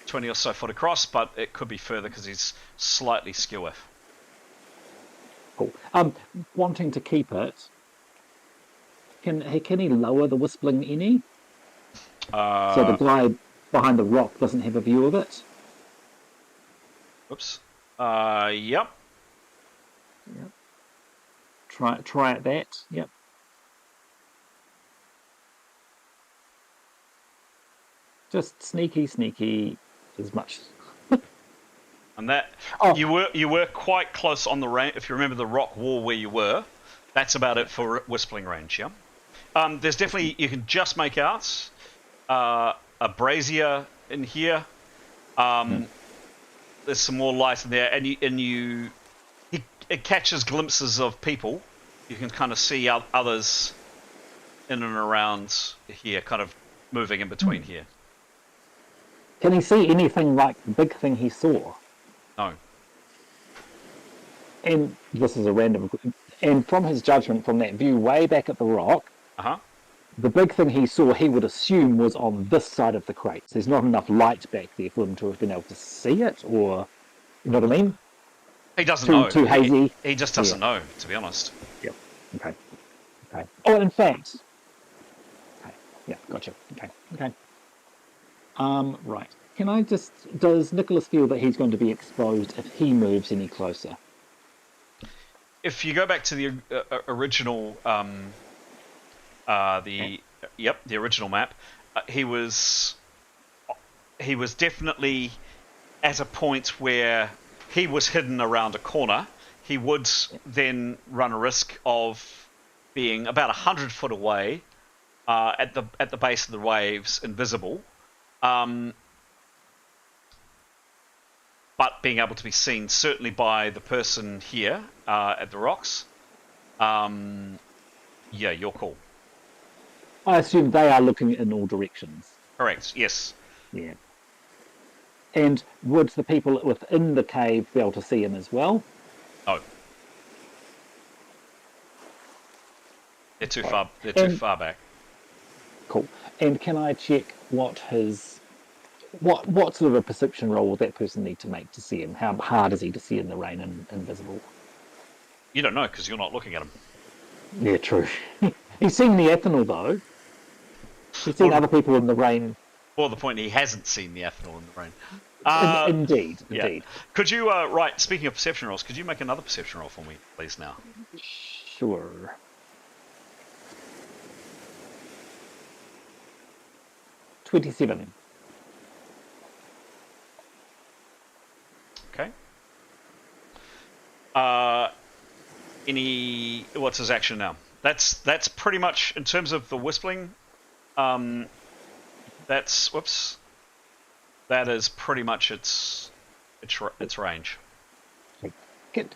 20 or so foot across, but it could be further because he's slightly skew if. Cool. Wanting to keep it, can he lower the Whispling any? So the guy behind the rock doesn't have a view of it? Oops. Yep. Try at that. Yep. Just sneaky as much. And that you were quite close on the range. If you remember the rock wall where you were, that's about it for Whispling range. Yeah. There's definitely, you can just make out a brazier in here. There's some more light in there, and it catches glimpses of people. You can kind of see others in and around here, kind of moving in between here. Can he see anything like the big thing he saw? No. And this is a random. And from his judgment, from that view way back at the rock, the big thing he saw, he would assume was on this side of the crates. There's not enough light back there for him to have been able to see it, or you know what I mean? He doesn't know. Too hazy. He just doesn't know, to be honest. Yep. Okay. Oh, in fact. Okay. Yeah. Gotcha. Okay. Right. Does Nicholas feel that he's going to be exposed if he moves any closer? If you go back to the original, the original map, he was definitely at a point where he was hidden around a corner. He would then run a risk of being about 100 foot away at the base of the waves, invisible. But being able to be seen certainly by the person here at the rocks. Yeah, your call. I assume they are looking in all directions. Correct, yes. Yeah. And would the people within the cave be able to see him as well? No. They're too far. They're too far back. Cool. And can I check what sort of a perception roll will that person need to make to see him? How hard is he to see in the rain and invisible? You don't know because you're not looking at him. Yeah, true. He's seen the ethanol though. He's seen other people in the rain. Well, the point, he hasn't seen the ethanol in the rain. Indeed. Could you, speaking of perception rolls, could you make another perception roll for me, please, now? Sure. $27. Okay. What's his action now? That's pretty much, in terms of the Whispling, that is pretty much its range.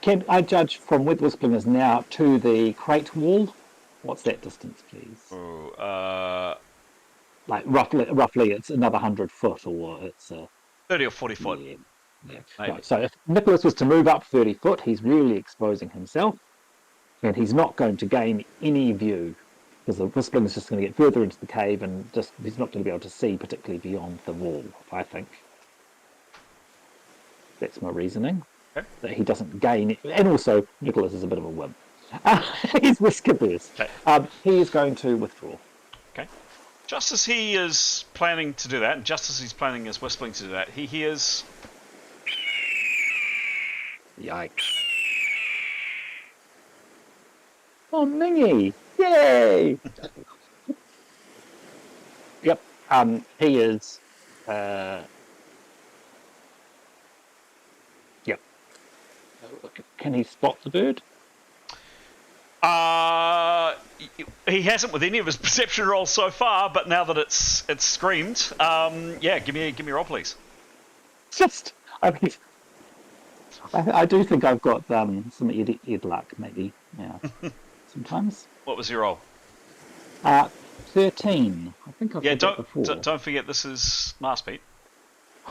Can I judge from where the whistling is now to the crate wall? What's that distance, please? Oh, Like roughly, it's another 100 foot, or it's 30 or 40 foot, yeah, yeah. maybe. Right. So if Nicholas was to move up 30 foot, he's really exposing himself, and he's not going to gain any view because the whistling is just going to get further into the cave, and just he's not going to be able to see particularly beyond the wall. I think that's my reasoning. Okay. That he doesn't gain, and also Nicholas is a bit of a wimp. He's risk averse. Okay. He is going to withdraw. Okay. Just as he is planning to do that, and just as he's planning his whistling to do that, he hears... Yikes. Oh, Mingy! Yay! Yep. He is. Yep. Can he spot the bird? He hasn't with any of his perception rolls so far, but now that it's screamed, yeah, give me a roll, please. Just, I mean, I do think I've got some id luck, maybe. Yeah. Sometimes. What was your roll? 13. I think I've had it before. Don't forget this is Master,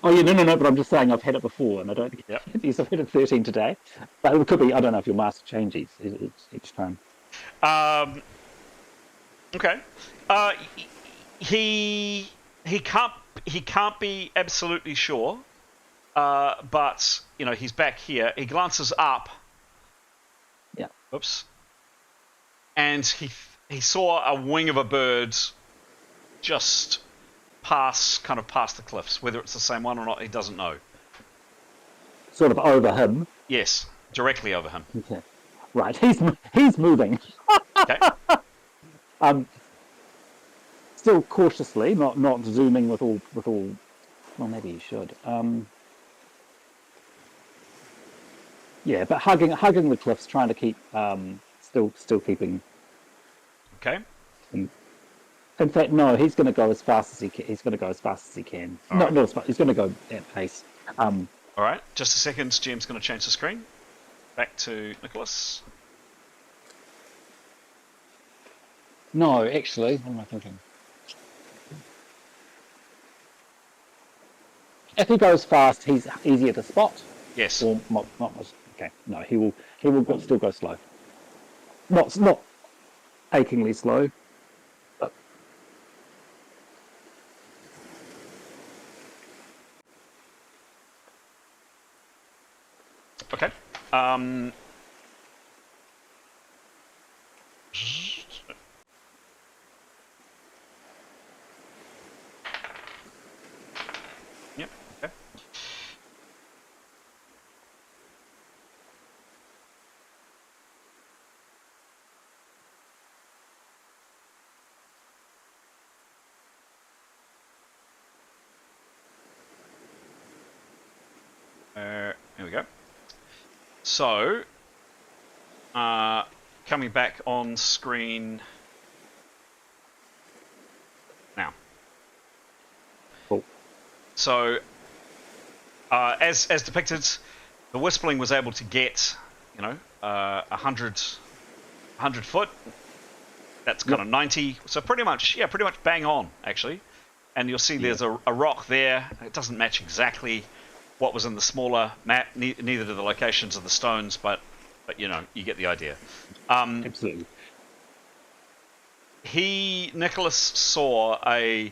Oh yeah, no. But I'm just saying I've had it before, and I don't think Yep. I've had it 13 today. But it could be. I don't know if your master changes each time. Okay. He can't be absolutely sure, but you know he's back here. He glances up. Yeah. Oops. And he saw a wing of a bird just past the cliffs. Whether it's the same one or not, he doesn't know. Sort of over him. Yes, directly over him. Okay. Right. He's moving. Okay. Still cautiously, not zooming with all. Well, maybe he should. Yeah, but hugging the cliffs, trying to keep still keeping. Okay. In fact, no, he's going to go as fast as he can. He's going to go as fast as he can. Not as fast. He's going to go at pace. All right. Just a second. GM's going to change the screen. Back to Nicholas. No, actually, what am I thinking? If he goes fast, he's easier to spot. Yes. Or not much. Okay. No, he will still go slow. Not achingly slow. But Okay. Yep. Okay. Here we go. So, coming back on screen now. cool. So, as depicted, the whistling was able to get, 100 foot. That's kind of 90. So pretty much bang on actually. And you'll see there's a rock there. It doesn't match exactly what was in the smaller map. Neither do the locations of the stones, but you get the idea. Absolutely. Nicholas saw a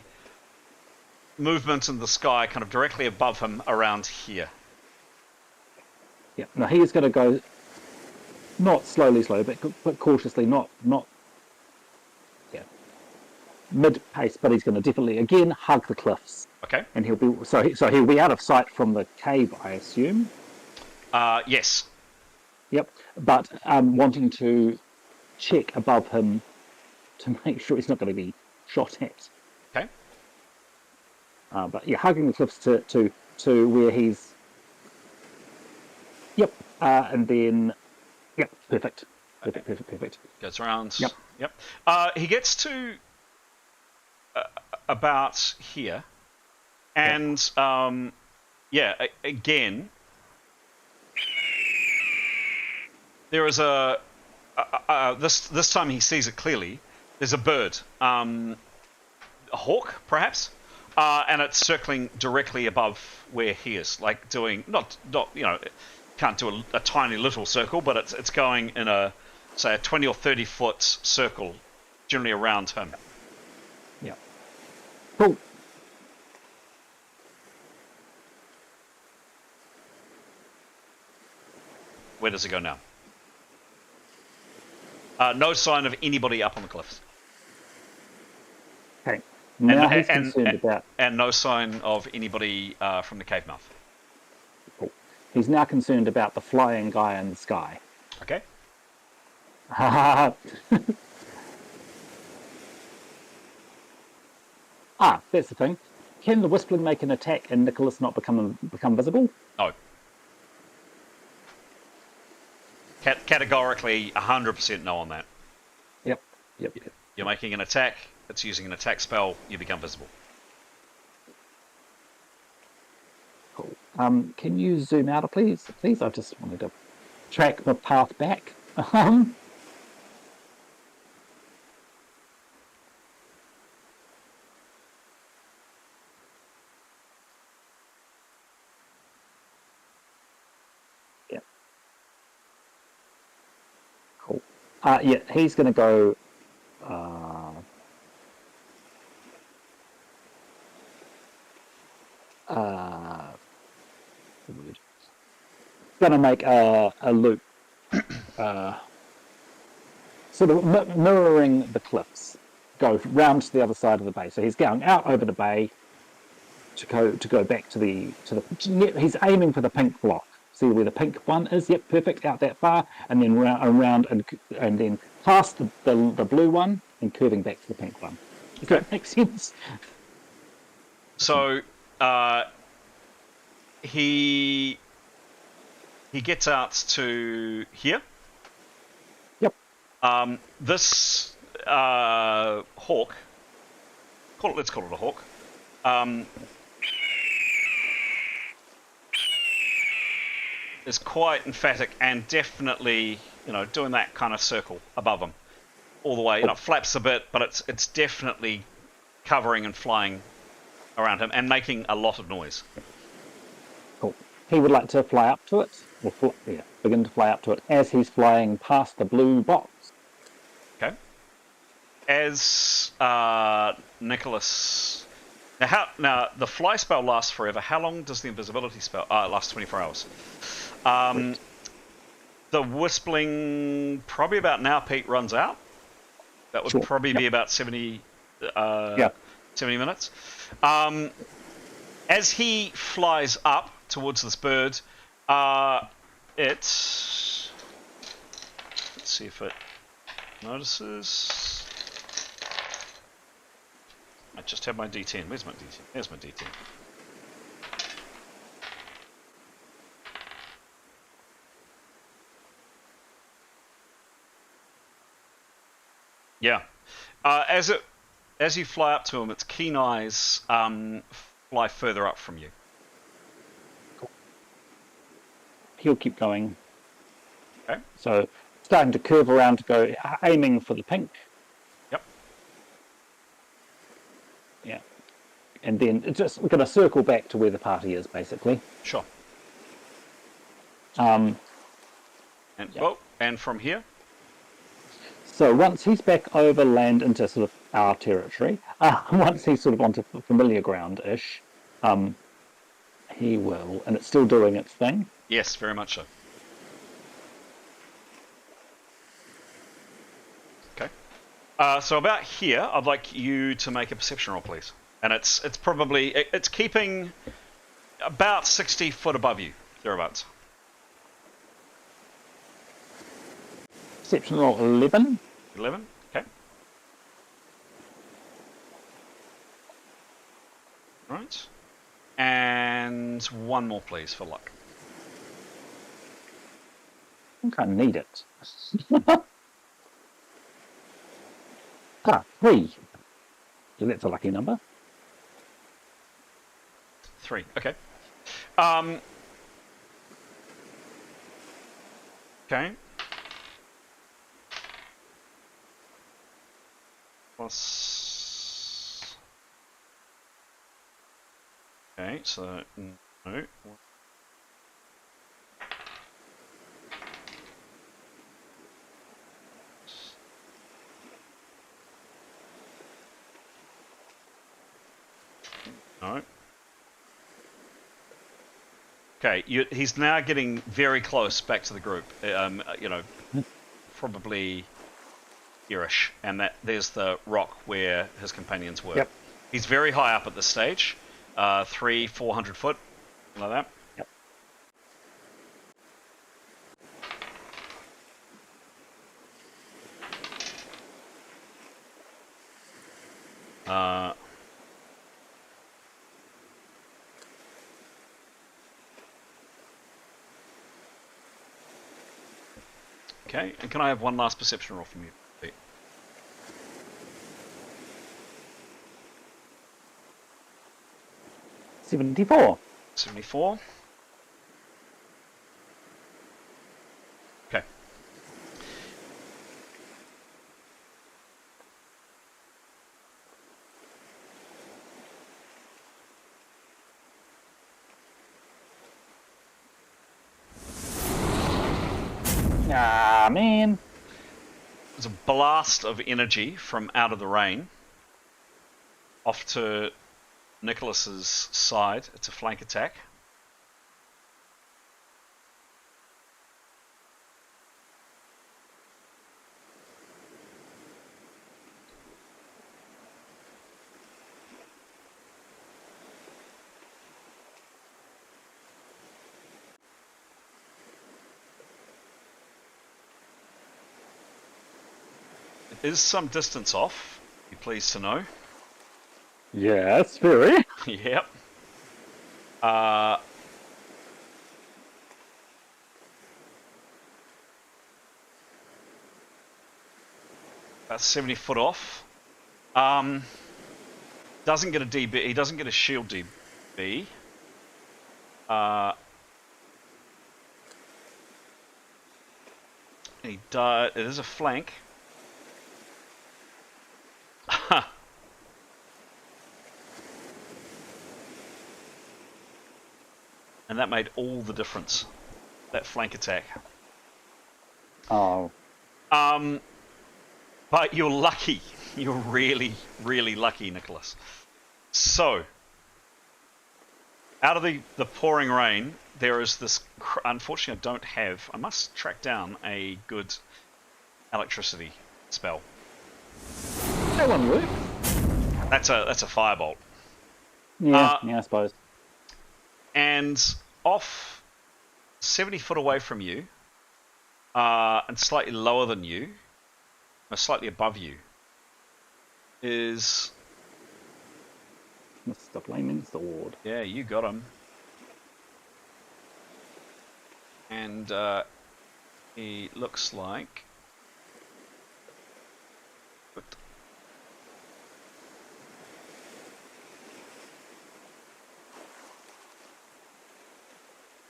movement in the sky kind of directly above him around here. Yeah. No, he is going to go not slowly, but cautiously, not mid pace. But he's going to definitely again hug the cliffs. Okay. And he'll be out of sight from the cave, I assume. Yes. Yep. But wanting to check above him to make sure he's not going to be shot at. Okay. But yeah, hugging the cliffs to where he's. Yep. And then. Yep. Perfect. Perfect. Goes around. Yep. He gets to about here, and again, there is this time he sees it clearly. There's a bird, a hawk perhaps, and it's circling directly above where he is, like doing not can't do a tiny little circle, but it's going in a 20 or 30 foot circle, generally around him. Yeah. Cool. Where does it go now? No sign of anybody up on the cliffs. Okay. Now he's concerned about... And no sign of anybody from the cave mouth. Cool. He's now concerned about the flying guy in the sky. Okay. That's the thing. Can the Whispling make an attack and Nicholas not become visible? No. Categorically, 100% no on that. Yep. You're making an attack, it's using an attack spell, you become visible. Cool. Can you zoom out, please? Please, I just wanted to track the path back. Yeah. Cool. Yeah, he's going to go... going to make a loop, sort of mirroring the cliffs, go round to the other side of the bay. So he's going out over the bay to go back to the. He's aiming for the pink block. See where the pink one is? Yep, perfect. Out that far, and then around and then past the blue one and curving back to the pink one. Does that make sense? So he gets out to here. Yep. This hawk, let's call it a hawk. Is quite emphatic and definitely, doing that kind of circle above him, all the way. Flaps a bit, but it's definitely covering and flying around him and making a lot of noise. Cool. He would like to fly up to it, or begin to fly up to it as he's flying past the blue box. Okay. As Nicholas... Now, the fly spell lasts forever. How long does the invisibility spell... it lasts 24 hours. The Whispling, probably about now, Pete, runs out. That would probably be about 70 minutes. As he flies up towards this bird, let's see if it notices. I just have my D10. Where's my D10? There's my D10. Yeah. As you fly up to him, its keen eyes fly further up from you. Cool. He'll keep going. Okay. So starting to curve around to go, aiming for the pink. Yep. Yeah. And then it's just going to circle back to where the party is, basically. Sure. Yep. And from here? So once he's back over land into sort of our territory, once he's sort of onto familiar ground-ish, he will, and it's still doing its thing. Yes, very much so. Okay. So about here, I'd like you to make a perception roll, please. And it's probably it's keeping about 60 foot above you, thereabouts. Perception roll 11. 11. Okay. Right. And one more, please, for luck. I think I need it. 3. So that's a lucky number. 3. Okay. Okay. plus. Okay, so no. No. Okay, he's now getting very close back to the group. You know, probably here-ish, and there's the rock where his companions were. Yep. He's very high up at this stage, 400 foot, like that. Yep. Okay, and can I have one last perception roll from you, Pete? 74. 74. Okay. Ah, man. There's a blast of energy from out of the rain off to Nicholas's side. It's a flank attack. It is some distance off, be pleased to know. Yes, very. Yep. About 70 foot off. Doesn't get a DB. He doesn't get a shield DB. He died. It is a flank. And that made all the difference. That flank attack. Oh. But you're lucky. You're really, really lucky, Nicholas. So, out of the pouring rain, there is this... Unfortunately, I don't have... I must track down a good electricity spell. That one worked. That's a firebolt. Yeah, yeah, I suppose. And off 70 foot away from you, and slightly lower than you, or slightly above you, is... Mr. Flaming Sword. Yeah, you got him. And he looks like...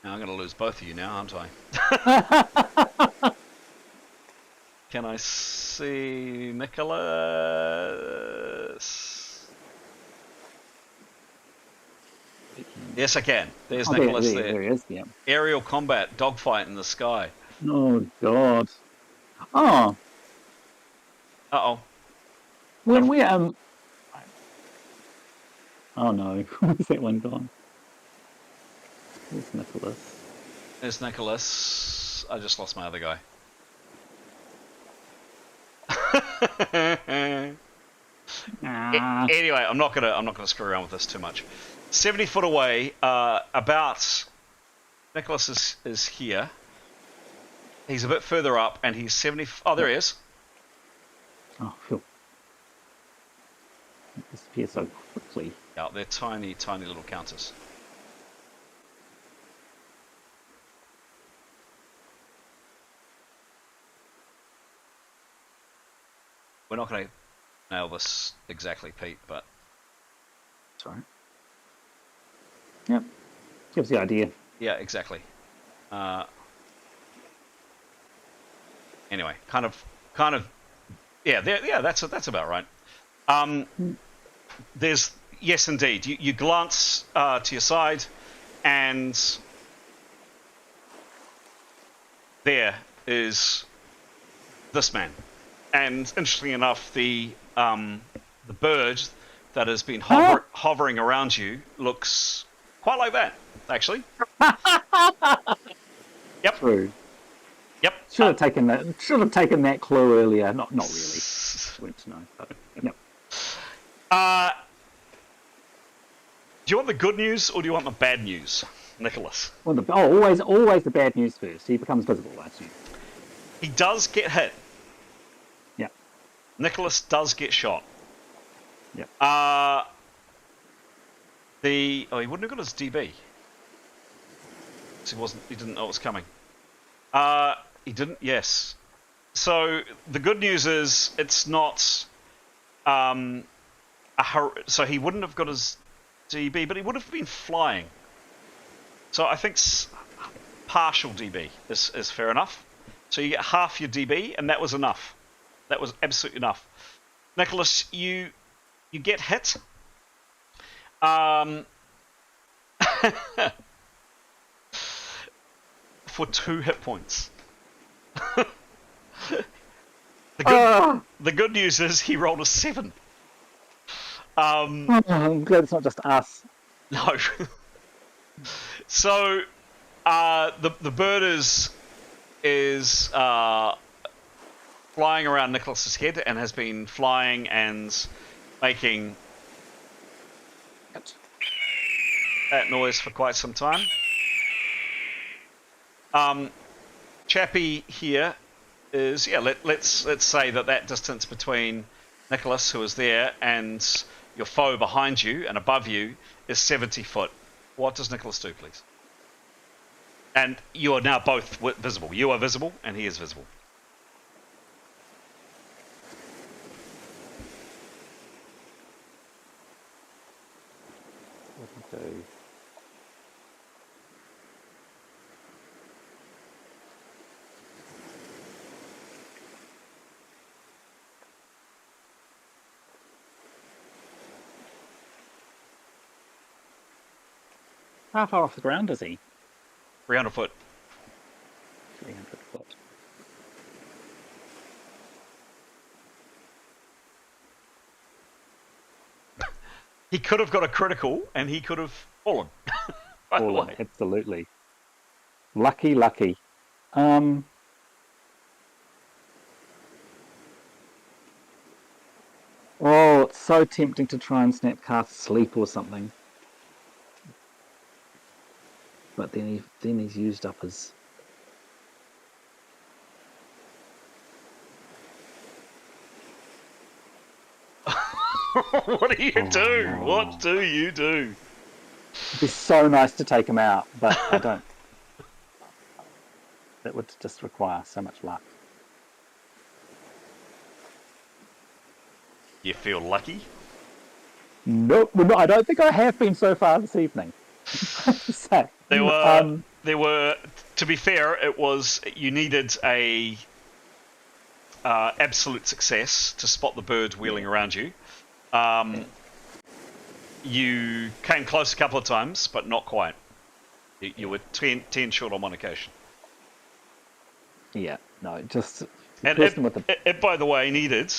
Now I'm going to lose both of you now, aren't I? Can I see Nicholas? Yes, I can. There's Nicholas there. There he is, yeah. Aerial combat, dogfight in the sky. Oh, God. Oh. Uh-oh. When we, Oh, no. Where's that one gone? There's Nicholas. There's Nicholas. I just lost my other guy. Anyway, I'm not gonna screw around with this too much. 70 foot away, about Nicholas is here. He's a bit further up, and he's 70. Oh, there he is. Oh, phew. It disappears so quickly. Yeah, they're tiny, tiny little counters. We're not going to nail this exactly, Pete, but... Sorry. Yep. Gives the idea. Yeah, exactly. Anyway, kind of... Yeah, that's about right. There's yes, indeed. You glance to your side, and there is this man. And interestingly enough, the bird that has been hovering around you looks quite like that, actually. Yep. True. Yep. Should have taken that. Should have taken that clue earlier. Not really. Went to know. But, yep. Do you want the good news or do you want the bad news, Nicholas? Well, always the bad news first. He becomes visible, I assume. He does get hit. Yeah. Nicholas does get shot. Yeah. He wouldn't have got his DB. He didn't know it was coming. He didn't. Yes. So the good news is it's not. So he wouldn't have got his DB, but he would have been flying. So I think partial DB is fair enough. So you get half your DB, and that was enough. That was absolutely enough. Nicholas, you get hit. For 2 hit points. The good news is he rolled a 7. I'm glad it's not just us. No. So the bird is flying around Nicholas's head and has been flying and making that noise for quite some time. Chappie here is let's say that distance between Nicholas, who is there, and your foe behind you and above you is 70 foot. What does Nicholas do, please? And you are now both visible. You are visible, and he is visible. What do you do? How far off the ground is he? 300 foot. 300 foot. He could have got a critical, and he could have fallen. Fallen, absolutely. Lucky. Oh, it's so tempting to try and snapcast sleep or something. But then he's used up his... What do you do? No. What do you do? It'd be so nice to take him out, but I don't. That would just require so much luck. You feel lucky? No, I don't think I have been so far this evening. There were. To be fair, it was you needed a absolute success to spot the bird wheeling around you. You came close a couple of times, but not quite. You were 10 short on one occasion. Yeah, no, just... And it, by the way, needed,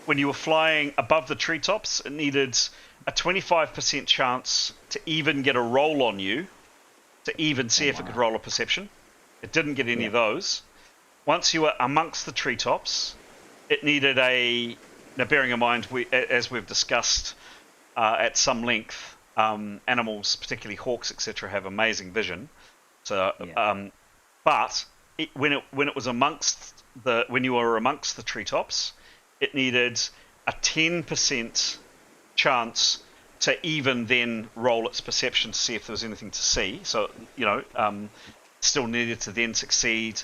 when you were flying above the treetops, it needed a 25% chance to even get a roll on you, to even see if it could roll a perception. It didn't get any of those. Once you were amongst the treetops, it needed a... Now, bearing in mind, as we've discussed at some length, animals, particularly hawks, etc., have amazing vision. So, but when it was when you were amongst the treetops, it needed a 10% chance to even then roll its perception to see if there was anything to see. So, still needed to then succeed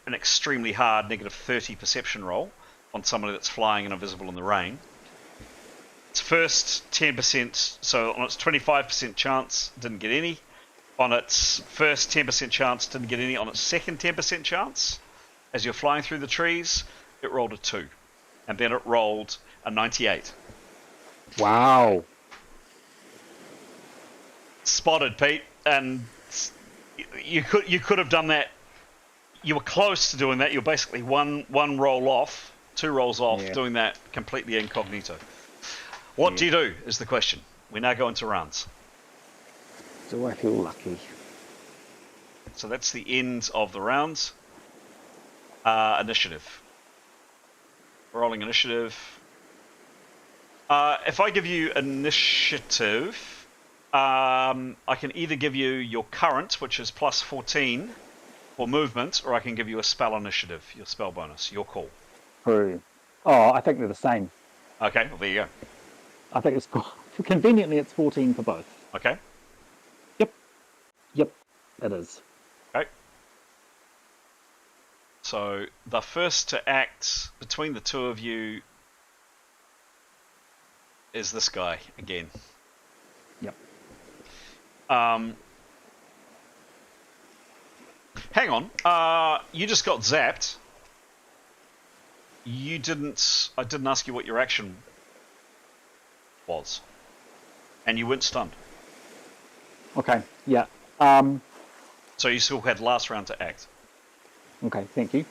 an extremely hard -30 perception roll on somebody that's flying and invisible in the rain. Its first 10%, so on its 25% chance, didn't get any. On its first 10% chance, didn't get any. On its second 10% chance, as you're flying through the trees, it rolled a 2. And then it rolled a 98. Wow. Spotted, Pete, and you could have done that. You were close to doing that. You're basically one roll off, 2 rolls off, Yeah. doing that completely incognito. What do you do is the question. We now go into rounds. Do I feel lucky? So that's the end of the rounds. Initiative. Rolling initiative. If I give you initiative, I can either give you your current, which is plus 14 for movement, or I can give you a spell initiative, your spell bonus. Your call. True. Oh, I think they're the same. Okay, well, there you go. I think it's conveniently it's 14 for both. Okay. Yep, it is. Okay. So the first to act between the two of you is this guy again. Yep. Hang on. You just got zapped. You didn't. I didn't ask you what your action was, and you weren't stunned. Okay. Yeah. So you still had last round to act. Okay. Thank you.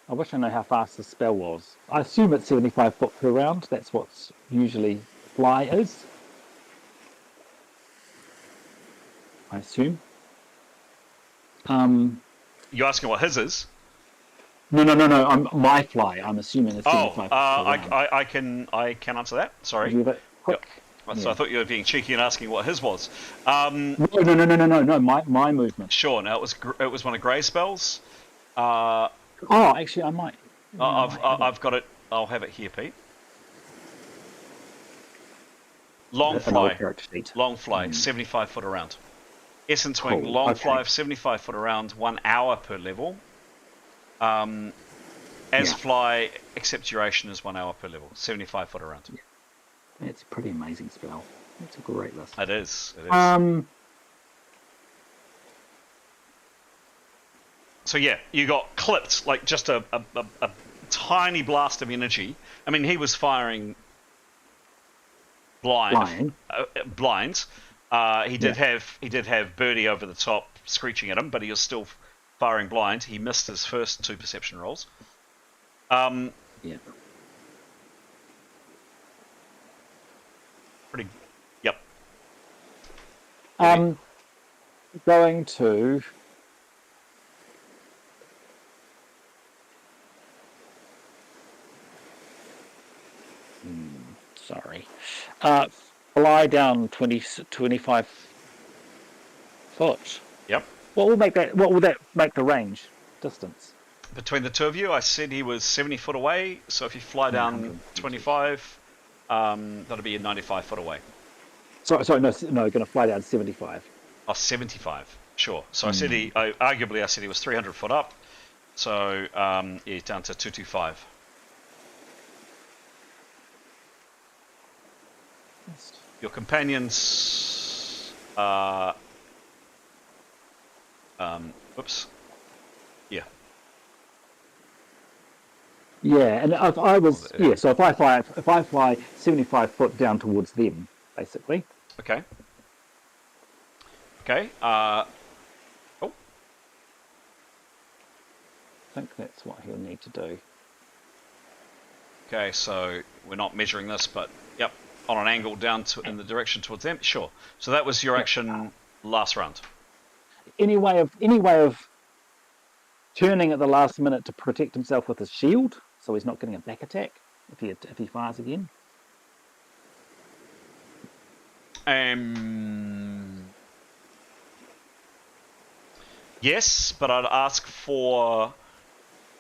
I wish I know how fast the spell was. I assume it's 75 foot per round. That's what's usually fly is. I assume. You asking what his is? No. I'm my fly. I'm assuming it's 75 foot per round. I can answer that. Sorry. You have it quick. Yep. So I thought you were being cheeky and asking what his was. No. My movement. Sure. Now it was one of Grey's spells. Oh, actually, I might. I've got it. I'll have it here, Pete. Long fly. Long fly. 75 foot around. Essence wing. Cool. Long Okay. fly of 75 foot around. 1 hour per level. Fly, except duration is 1 hour per level. 75 foot around. Yeah. It's a pretty amazing spell. It's a great list. It is. It is. So yeah, you got clipped, like just a tiny blast of energy. I mean, he was firing blind. He did have Birdie over the top screeching at him, but he was still firing blind. He missed his first 2 perception rolls. Yeah. Pretty. Yep. Going to. Sorry. Fly down 25 foot. Yep. What will that make the range distance? Between the two of you, I said he was 70 foot away. So if you fly down 25, that'll be 95 foot away. Sorry, no, going to fly down 75. Oh, 75. Sure. So I said I said he was 300 foot up. So yeah, down to 225. Your companions. Whoops. Yeah. Yeah, and if I was so if I fly 75 foot down towards them, basically. Okay. Okay. Oh. I think that's what he'll need to do. Okay, so we're not measuring this, but yep, on an angle down in the direction towards them. Sure. So that was your action last round. Any way of turning at the last minute to protect himself with his shield, so he's not getting a back attack if he fires again. Yes, but I'd ask for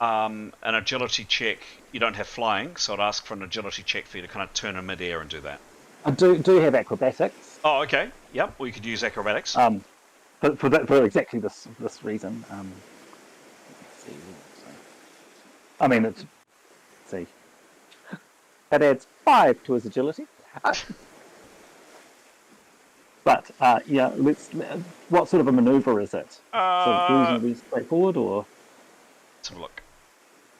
an agility check. You don't have flying, so I'd ask for an agility check for you to kind of turn in midair and do that. I do have acrobatics. Oh, okay. Yep. Well, you could use acrobatics. For exactly this reason. Let's see. I mean, let's see. That adds 5 to his agility. But yeah, what sort of a maneuver is it? So reasonably straightforward, or Let's have a look.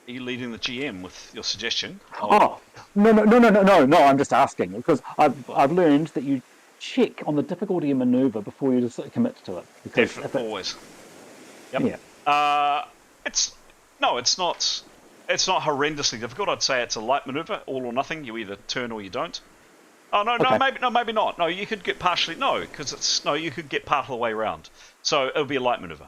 Are you leading the GM with your suggestion? Oh, no, I'm just asking because I've learned that you check on the difficulty of maneuver before you just commit to it. Because Definitely, always. Yep. Yeah. It's not. It's not horrendously difficult. I'd say it's a light maneuver, all or nothing. You either turn or you don't. Oh no, Okay. maybe not. No, you could get partially. No, because you could get part of the way around. So it'll be a light maneuver.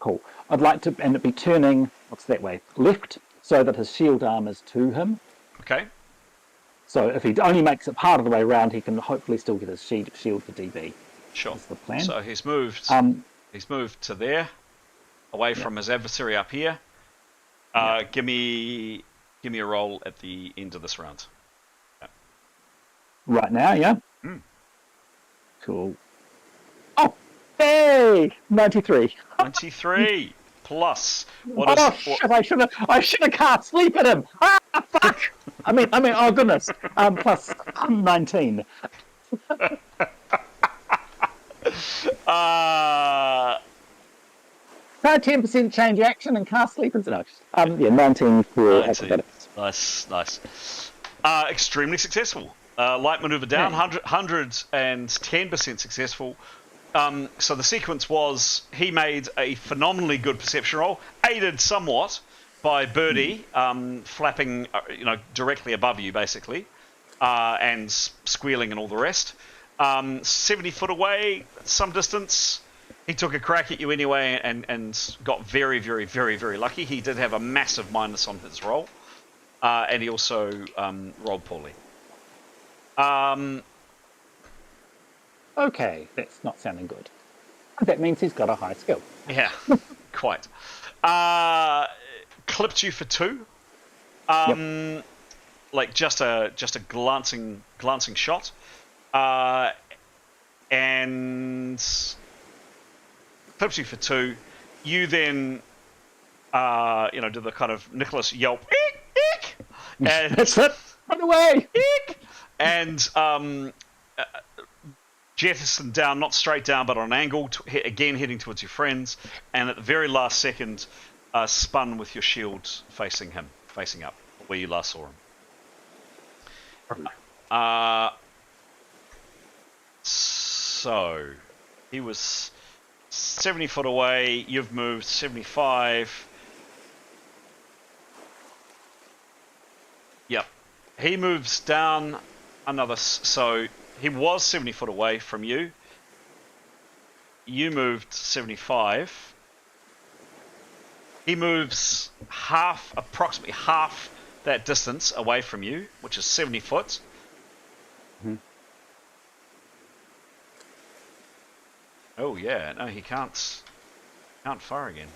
Cool. I'd like to, and it'd be turning, what's that way? Left, so that his shield arm is to him. Okay. So if he only makes it part of the way around, he can hopefully still get his shield for DB. Sure. That's the plan. So he's moved. He's moved to there, away from his adversary up here. Give me a roll at the end of this round. Right now, yeah? Mm. Cool. Oh, hey! 93. 93 plus. Shit, I should have cast sleep at him. Ah, fuck! I mean, oh goodness. Plus 19. 10% change action and cast sleep and no. 19 for acrobatics. Nice. Extremely successful. Light maneuver down, 110% successful. So the sequence was he made a phenomenally good perception roll, aided somewhat by Birdie flapping, directly above you, basically, and squealing and all the rest. 70 foot away, some distance. He took a crack at you anyway and got very, very, very, very lucky. He did have a massive minus on his roll, and he also rolled poorly. Okay, that's not sounding good. That means he's got a high skill. Yeah, quite. Clipped you for 2. Like just a glancing shot, and clipped you for 2. You then, do the kind of Nicholas yelp, eek, eek, and That's it. Run away. eek, and jettison down, not straight down, but on an angle, again heading towards your friends, and at the very last second, spun with your shield facing up, where you last saw him. So, he was 70 foot away, you've moved 75. Yep. He moves down another, so he was 70 foot away from you. You moved 75. He moves approximately half that distance away from you, which is 70 foot. Mm-hmm. Oh yeah, no, he can't fire again.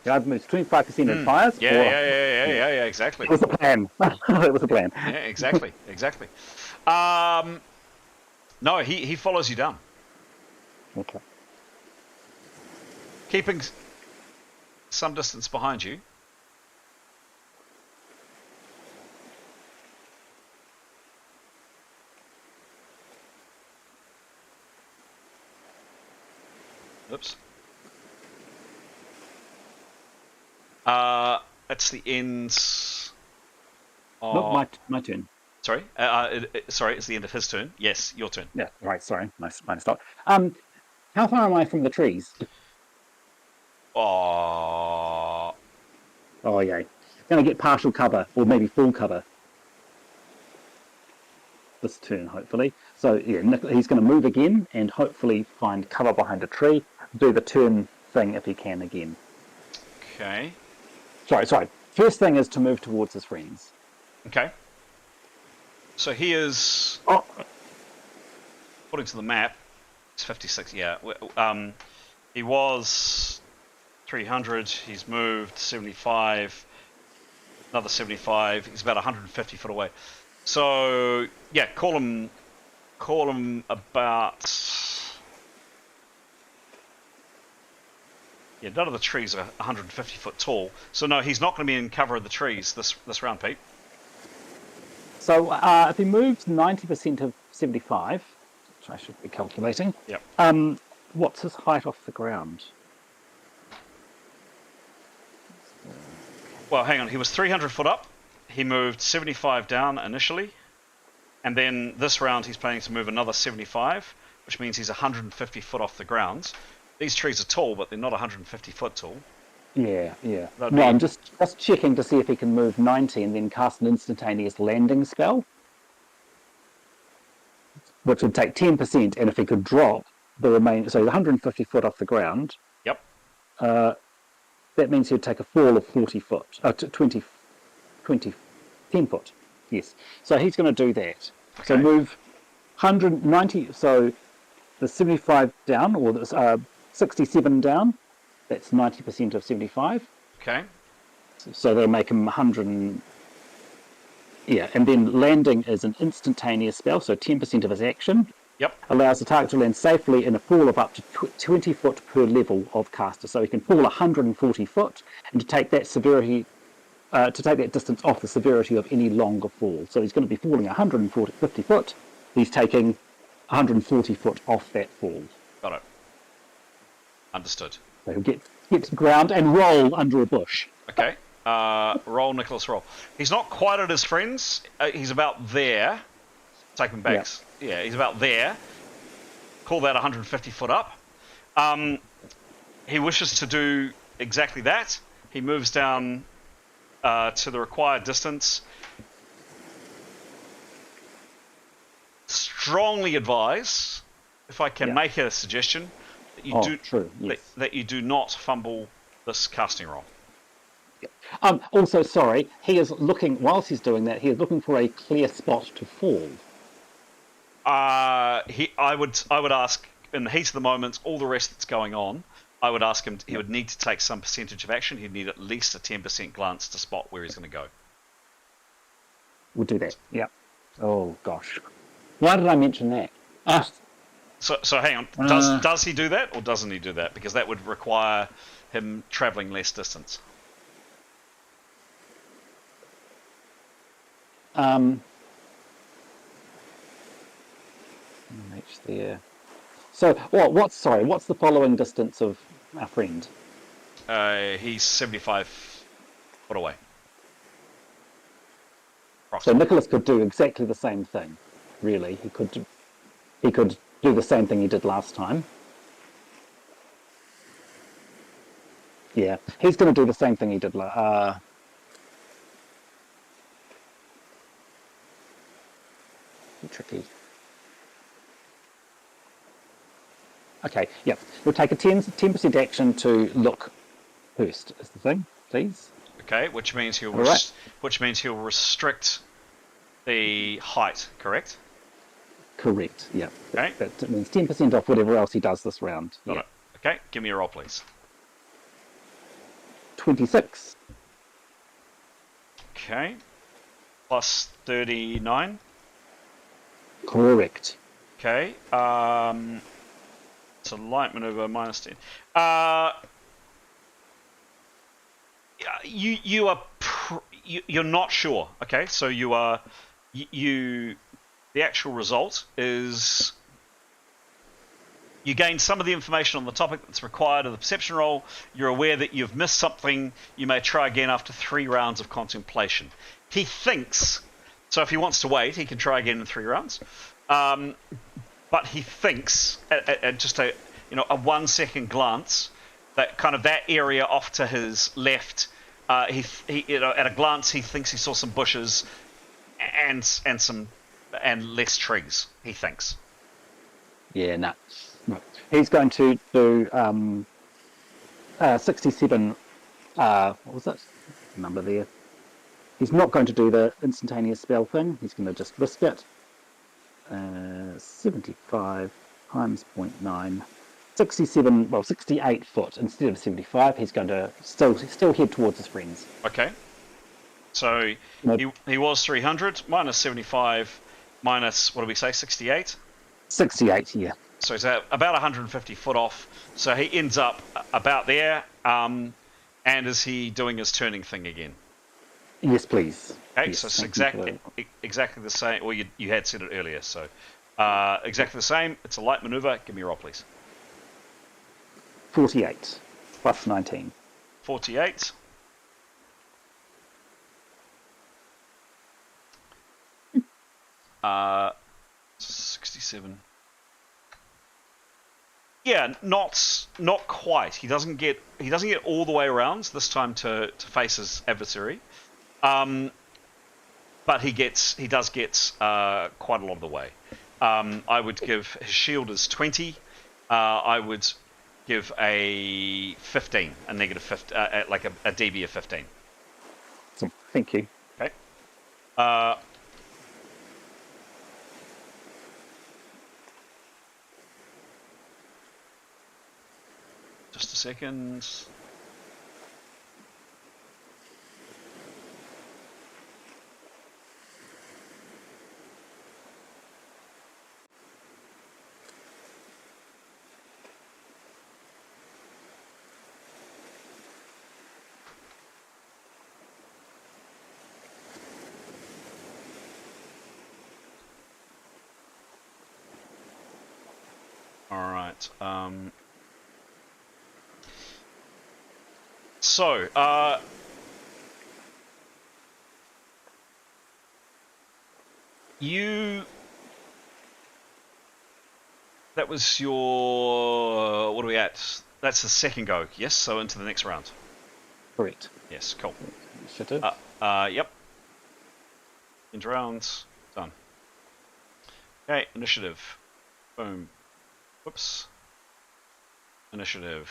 I've moved 25% in fires. Yeah, exactly. It was the plan. It was the plan. Yeah, exactly. No, he follows you down. Okay. Keeping some distance behind you. Oops. It's the end. Look, my turn. Sorry, sorry. It's the end of his turn. Yes, your turn. Yeah, right. Sorry, mine stopped. How far am I from the trees? Oh, Oh, yay. Going to get partial cover, or maybe full cover. This turn, hopefully. So, yeah, he's going to move again and hopefully find cover behind a tree. Do the turn thing if he can again. okay. Sorry. First thing is to move towards his friends. Okay. So he is, Oh, according to the map, it's 56. Yeah. He was 300. He's moved 75. Another 75. He's about 150 foot away. So yeah, call him about. Yeah, none of the trees are 150 foot tall. So no, he's not going to be in cover of the trees this round, Pete. so if he moves 90% of 75, which I should be calculating, Yep. What's his height off the ground? Well, hang on. He was 300 foot up. He moved 75 down initially. And then this round he's planning to move another 75, which means he's 150 foot off the ground. These trees are tall, but they're not 150 foot tall. Yeah. That'd No, be- I'm just checking to see if he can move 90 and then cast an instantaneous landing spell, which would take 10%, and if he could drop the remaining, so 150 foot off the ground, Yep. that means he'd take a fall of 40 foot, 10 foot. Yes. So he's going to do that. So Okay. move 190, so the 75 down, or the 67 down, that's 90% of 75. Okay. So that'll make him 100. Yeah, and then landing is an instantaneous spell, so 10% of his action. Yep. Allows the target to land safely in a fall of up to 20 foot per level of caster. So he can fall 140 foot, and to take that severity, to take that distance off the severity of any longer fall. So he's going to be falling 150 foot. He's taking 140 foot off that fall. Got it. Understood. So he'll get to the ground and roll under a bush. Okay. Roll, Nicholas, roll. He's not quite at his friends. He's about there. Take him back. Yeah, he's about there. Call that 150 foot up. He wishes to do exactly that. He moves down to the required distance. Strongly advise, if I can make a suggestion, that you True, yes. that you do not fumble this casting roll. Also, sorry, he is looking, whilst he's doing that, he is looking for a clear spot to fall. I would ask, in the heat of the moment, all the rest that's going on, I would ask him, he would need to take some percentage of action. He'd need at least a 10% glance to spot where he's going to go. We'll do that, yeah. Oh, gosh. Why did I mention that? So hang on, does he do that, or doesn't he do that? Because that would require him travelling less distance. Reach there. So, what's the following distance of our friend? He's 75 foot away. So Nicholas could do exactly the same thing. Really, he could do the same thing he did last time. Yeah, he's going to do the same thing he did. Tricky. Okay, yeah. We'll take a 10% action to look first, is the thing, please. Okay, which means he'll Right. restrict the height, correct? Correct, yeah. Okay. That means 10% off whatever else he does this round. Got Yeah. it. Okay, give me a roll, please. 26. Okay. Plus 39. Correct. Okay. It's a light maneuver, minus 10. You're not sure. Okay, so the actual result is you gain some of the information on the topic that's required of the perception roll. You're aware that you've missed something. You may try again after 3 rounds of contemplation. He thinks, so if he wants to wait, he can try again in 3 rounds. But he thinks, at just a 1 second glance, that kind of that area off to his left, at a glance he thinks he saw some bushes and less trees. He thinks. Yeah, no. Right. He's going to do 67. What was that number there? He's not going to do the instantaneous spell thing. He's going to just risk it. 75 times 0.9. 68 foot instead of 75. He's going to still head towards his friends. Okay. So he was 300 minus 75 minus, what do we say, 68? 68, yeah. So he's about 150 foot off. So he ends up about there. And is he doing his turning thing again? Yes, please. Okay, yes, so it's exactly the same. Well, you had said it earlier. So exactly the same. It's a light maneuver. Give me a roll, please. 48 plus 19. 48. Uh, 67. Yeah, not quite. He doesn't get all the way around this time to face his adversary, but he does get quite a lot of the way. I would give his shield is 20. I would give a 15, a negative 15, like a DB of 15. So, thank you. Okay. Just a second. All right. So, that was your, what are we at? That's the second go, yes? So into the next round. Correct. Yes, cool. Initiative. Yep. End round, done. Okay, initiative. Boom. Whoops. Initiative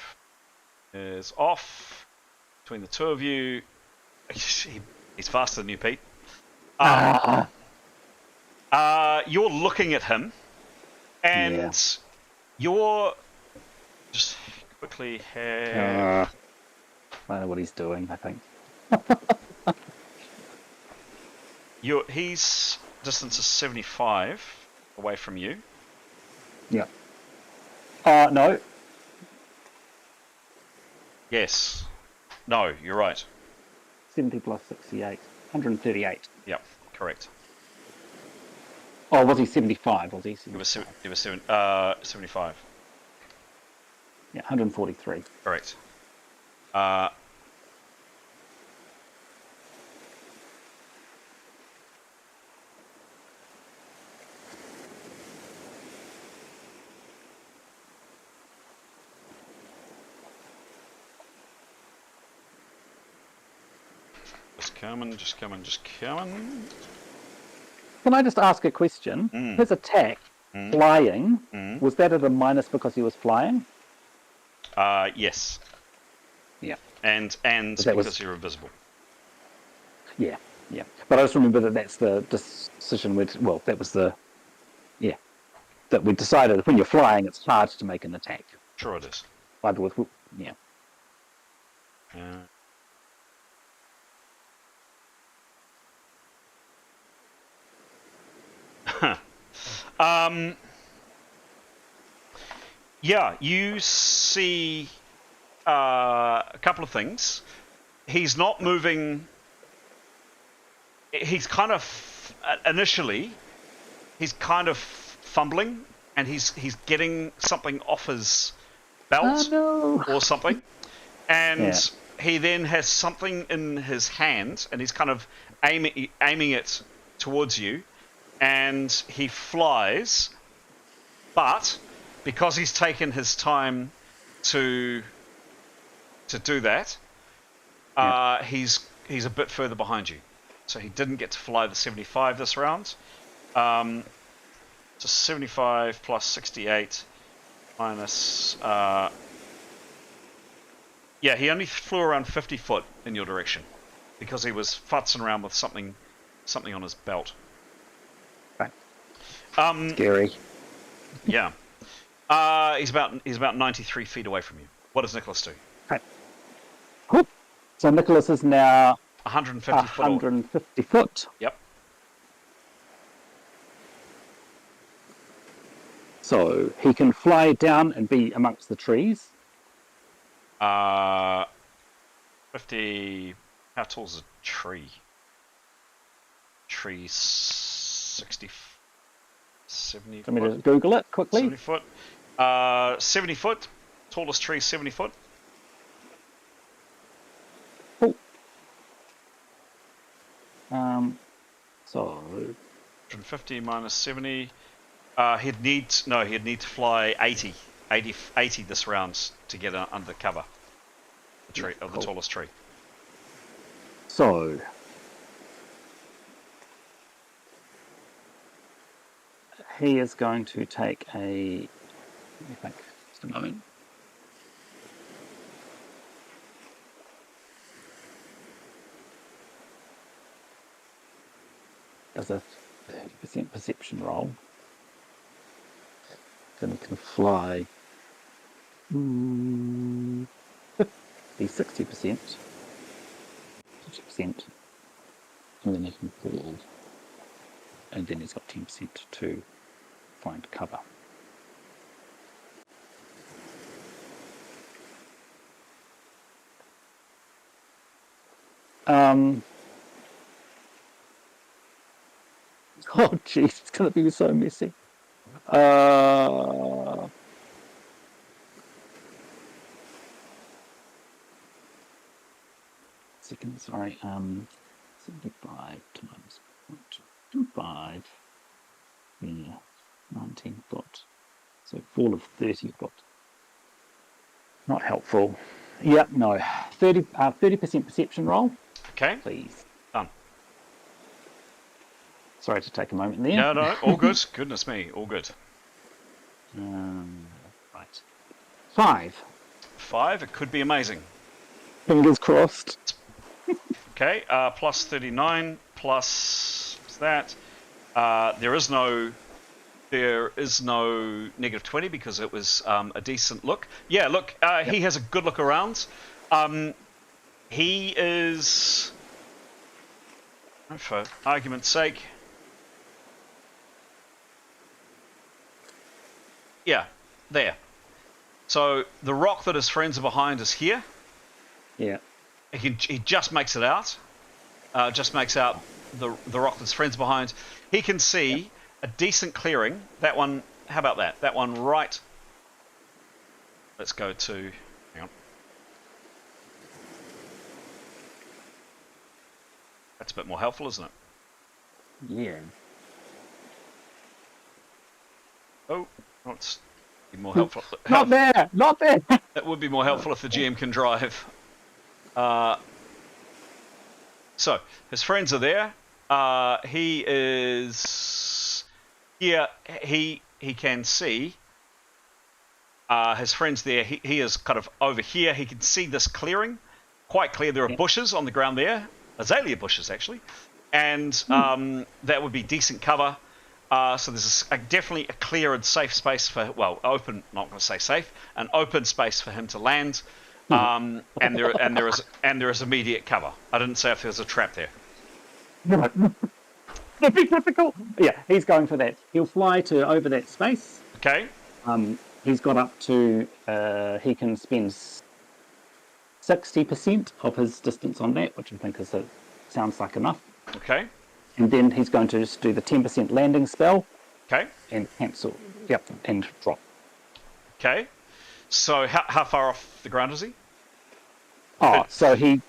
is off between the two of you. He's faster than you, Pete. You're looking at him, and you're just quickly have. I know what he's doing, I think. He's distance is 75 away from you. Yeah. No. Yes. No, you're right. 70 plus 68. 138. Yep, correct. Oh, was he 75? Was he 75? It was 75. Yeah, 143. Correct. Just coming. Can I just ask a question? His attack, flying, was that at a minus because he was flying? Yes. Yeah. And because you're invisible. Yeah. But I just remember that's the decision that was that we decided when you're flying, it's hard to make an attack. Sure it is. Either with, yeah. Yeah, you see a couple of things. He's not moving. He's kind of initially. He's kind of fumbling, and he's getting something off his belt or something, and he then has something in his hand, and he's kind of aiming it towards you, and he flies, but because he's taken his time to do that, he's a bit further behind you, so he didn't get to fly the 75 this round. So 75 plus 68 minus. He only flew around 50 foot in your direction because he was futzing around with something on his belt. Right. Scary. Yeah. He's about 93 feet away from you. What does Nicholas do? Okay. Cool. So Nicholas is now 150 foot. Yep. So he can fly down and be amongst the trees. 50. How tall is a tree? Tree 60. 70 Let me just Google it quickly. 70 foot. 70 foot. Tallest tree, 70 foot. Cool. So 150 minus 70. He'd need to fly 80 this round to get under cover of the tallest tree. So he is going to take a. Let me think. Just a moment. Does a 30% perception roll. Then he can fly. 60%. 50%. And then he can fall. And then he's got 10% to find cover. Oh, jeez, it's going to be so messy. Second, sorry. 75 times 0.25. Yeah, 19 foot. So fall of 30 foot. Not helpful. Yep, no. 30% perception roll. Okay. Please. Done. Sorry to take a moment there. No, all good. Goodness me, all good. Right. 5. 5, it could be amazing. Fingers crossed. Okay, plus 39, plus that. There is no negative 20 because it was a decent look. Yeah, look, he has a good look around. He is, for argument's sake, yeah, there. So the rock that his friends are behind is here. Yeah. He just makes it out. Just makes out the rock that his friends behind. He can see a decent clearing. That one. How about that? That one right. Let's go to. Hang on. That's a bit more helpful, isn't it? Yeah. Oh, it's be more helpful. Not there. Not there. It would be more helpful if the GM can drive. So his friends are there. He is here. He can see his friends there. He is kind of over here. He can see this clearing quite clear. There are bushes on the ground there, azalea bushes actually, and that would be decent cover. So there's definitely a clear and safe space for, well, open. Not going to say safe, an open space for him to land. And there is immediate cover. I didn't say if there's a trap there. Right. That'd be difficult. Yeah, he's going for that. He'll fly to over that space. Okay. He's got up to. He can spend 60% of his distance on that, which I think sounds like enough. Okay. And then he's going to just do the 10% landing spell. Okay. And cancel. Yep, and drop. Okay. So how far off the ground is he? Oh, so he's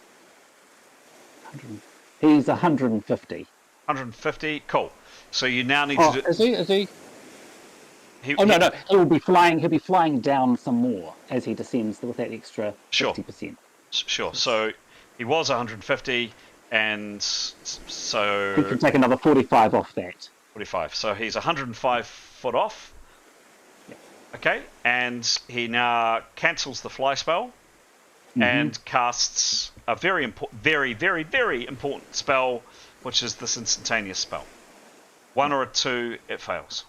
150. 150. Cool. So you now need to do. Is he? No. He'll be flying down some more as he descends with that extra 60%. Sure. So he was 150, and so he can take another 45 off that. 45. So he's 105 foot off. Okay, and he now cancels the fly spell and casts a very important spell, which is this instantaneous spell. 1 or a 2, it fails.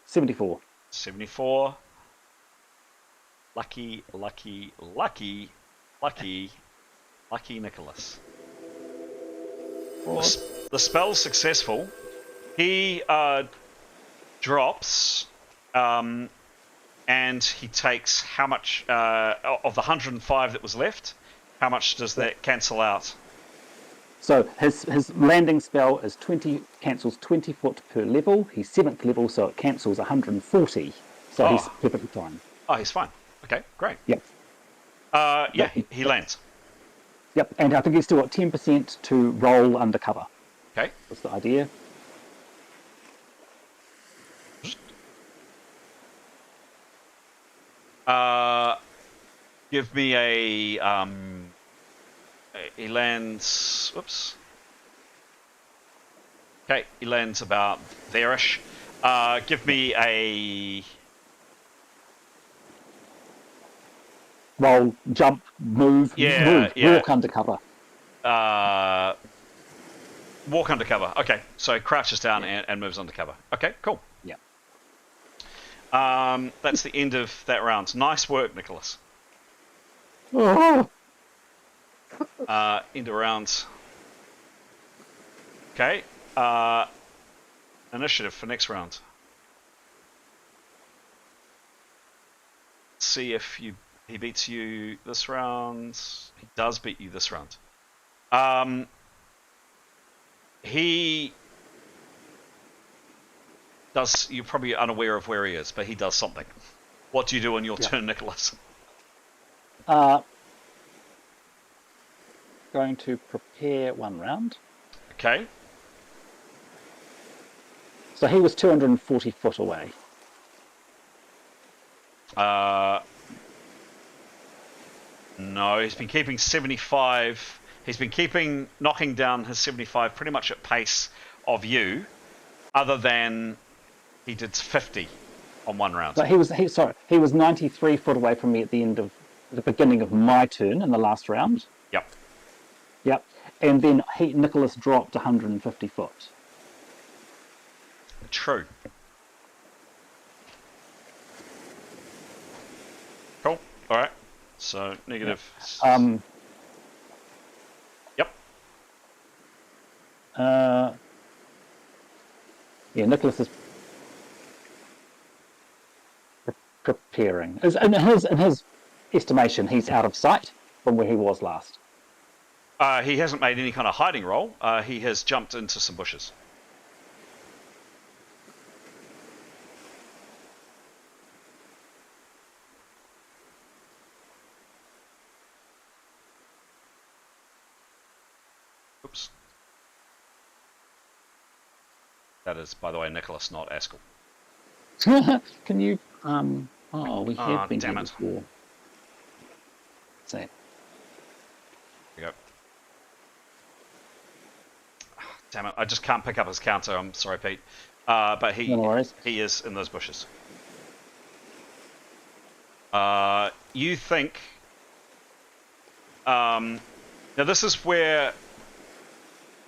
74. 74. Lucky Nicholas. The spell's successful. He drops, and he takes how much of the 105 that was left? How much does that cancel out? So his landing spell is 20, cancels 20 foot per level. He's 7th level, so it cancels 140. So he's Oh. perfectly fine. Oh, he's fine. Okay, great. Yep. Yeah, he lands. Yep, and I think he's still got 10% to roll undercover. Okay. That's the idea. Give me a he lands. Whoops. Okay, he lands about there-ish. Give me a Roll, jump, move, walk undercover. Walk undercover. Okay, so crouches down and moves undercover. Okay, cool. Yeah. That's the end of that round. Nice work, Nicholas. Oh. End of round. Okay. Initiative for next round. See if he beats you this round. He does beat you this round. He does. You're probably unaware of where he is, but he does something. What do you do on your turn, Nicholas? Going to prepare one round. Okay. So he was 240 foot away. No, he's been keeping 75. He's been knocking down his 75 pretty much at pace of you, other than he did 50 on one round. But he was 93 foot away from me at the beginning of my turn in the last round. Yep. Yep. And then Nicholas dropped 150 foot. True. Cool. All right. So negative. Yep. Yeah, Nicholas is preparing. In his estimation, he's out of sight from where he was last. He hasn't made any kind of hiding roll. He has jumped into some bushes. Oops. That is, by the way, Nicholas, not Askell. Can you? We have been here damn it. before. So, There you go. Damn it! I just can't pick up his counter. I'm sorry, Pete. But he is in those bushes. You think? Now this is where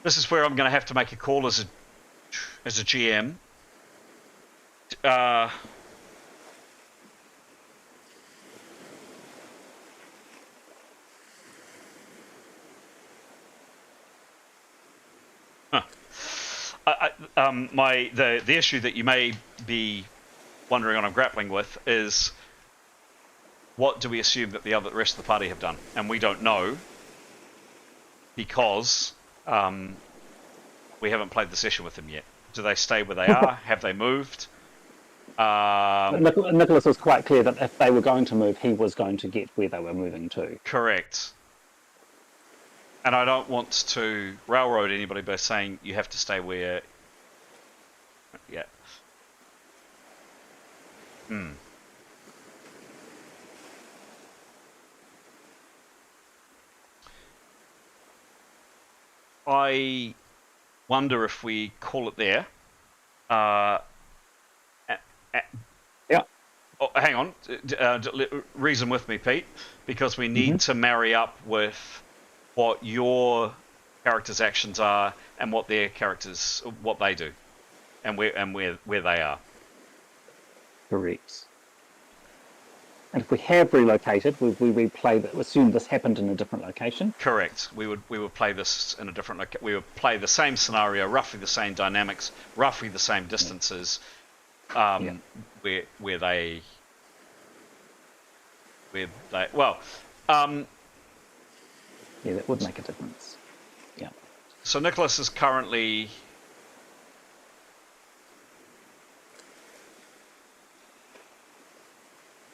I'm going to have to make a call as a GM. The issue that you may be wondering and I'm grappling with is, what do we assume that the rest of the party have done? And we don't know, because we haven't played the session with them yet. Do they stay where they are? Have they moved? Nicholas was quite clear that if they were going to move, he was going to get where they were moving to. Correct. And I don't want to railroad anybody by saying you have to stay where... Yeah. I wonder if we call it there. Yeah. Oh, hang on. Reason with me, Pete, because we need to marry up with what your characters' actions are and what their characters, what they do, and where they are. Correct. And if we have relocated, we assume this happened in a different location. Correct. We would play this in a different. We would play the same scenario, roughly the same dynamics, roughly the same distances, where they. Yeah, that would make a difference. Yeah. So Nicholas is currently...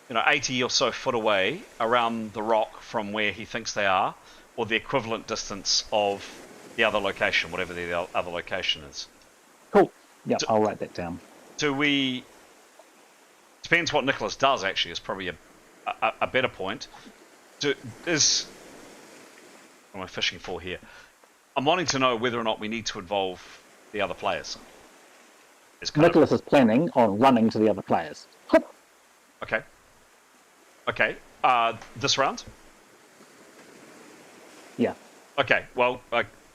You know, 80 or so foot away around the rock from where he thinks they are, or the equivalent distance of the other location, whatever the other location is. Cool. Yep, I'll write that down. Do we... Depends what Nicholas does, actually, is probably a better point. What am I fishing for here? I'm wanting to know whether or not we need to involve the other players. Nicholas is planning on running to the other players. Okay. Okay. This round? Yeah. Okay. Well,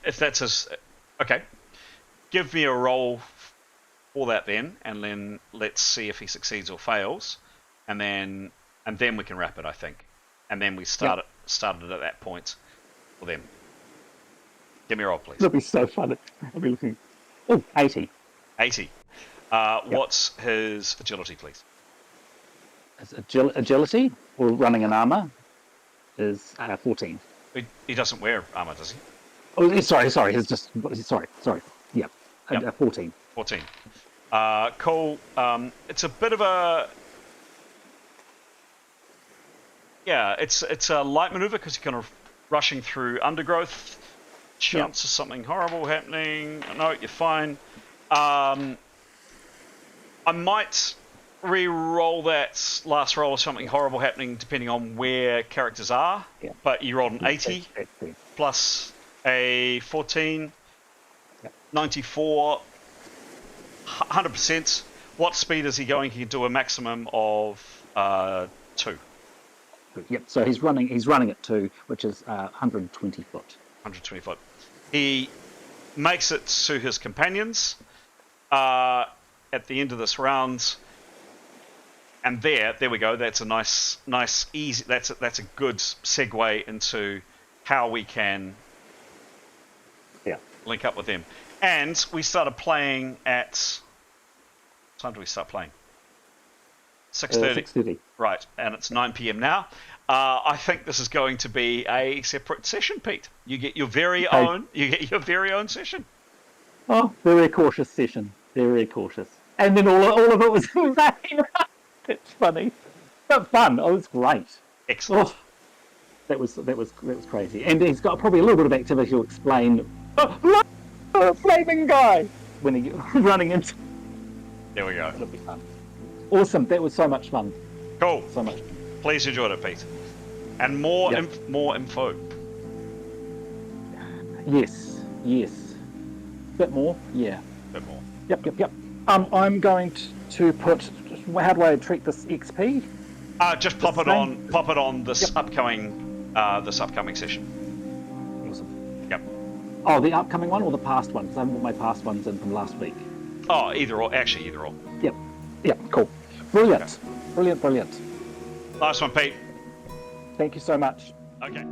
if that's his... Okay. Give me a roll for that then, and then let's see if he succeeds or fails, and then we can wrap it, I think. And then we started at that point for them. Give me a roll, please. That'll be so fun. I'll be looking... Oh, 80. 80. What's his agility, please? His agility, or running in armour, is 14. He doesn't wear armour, does he? Oh, sorry. He's just... Sorry. Yeah. Yep. 14. 14. Cool. It's a bit of a... Yeah, it's a light maneuver because you're kind of rushing through undergrowth. Chance of something horrible happening. No, you're fine. I might re-roll that last roll of something horrible happening depending on where characters are. Yeah. But you rolled an 80 That's plus a 14, 94, 100%. What speed is he going? He can do a maximum of 2. Yep. So he's running at 2, which is 120 foot. 120 foot. He makes it to his companions at the end of this round, and there we go. That's a nice, easy. That's a good segue into how we can link up with them. And we started playing at... What time do we start playing? 6:30. 6:30. Right, and it's 9 p.m. now. I think this is going to be a separate session, Pete. You get your very own. You get your very own session. Oh, very cautious session. Very cautious. And then all of it was in vain. That's funny, but fun. Oh, it's great. Excellent. Oh, that was crazy. And he's got probably a little bit of activity to explain. Oh, a flaming guy when he running into. There we go. It'll be fun. Awesome. That was so much fun. Cool. So much. Please enjoyed it, Pete. And more info. Yes. Bit more. Yeah. Bit more. Yep. I'm going to put. How do I treat this XP? Just pop it on this upcoming session. Awesome. Yep. Oh, the upcoming one or the past one? Because I haven't put my past ones in from last week. Oh, either or. Actually, either or. Yep. Cool. Brilliant. Okay. Brilliant. Last one, Pete. Thank you so much. Okay.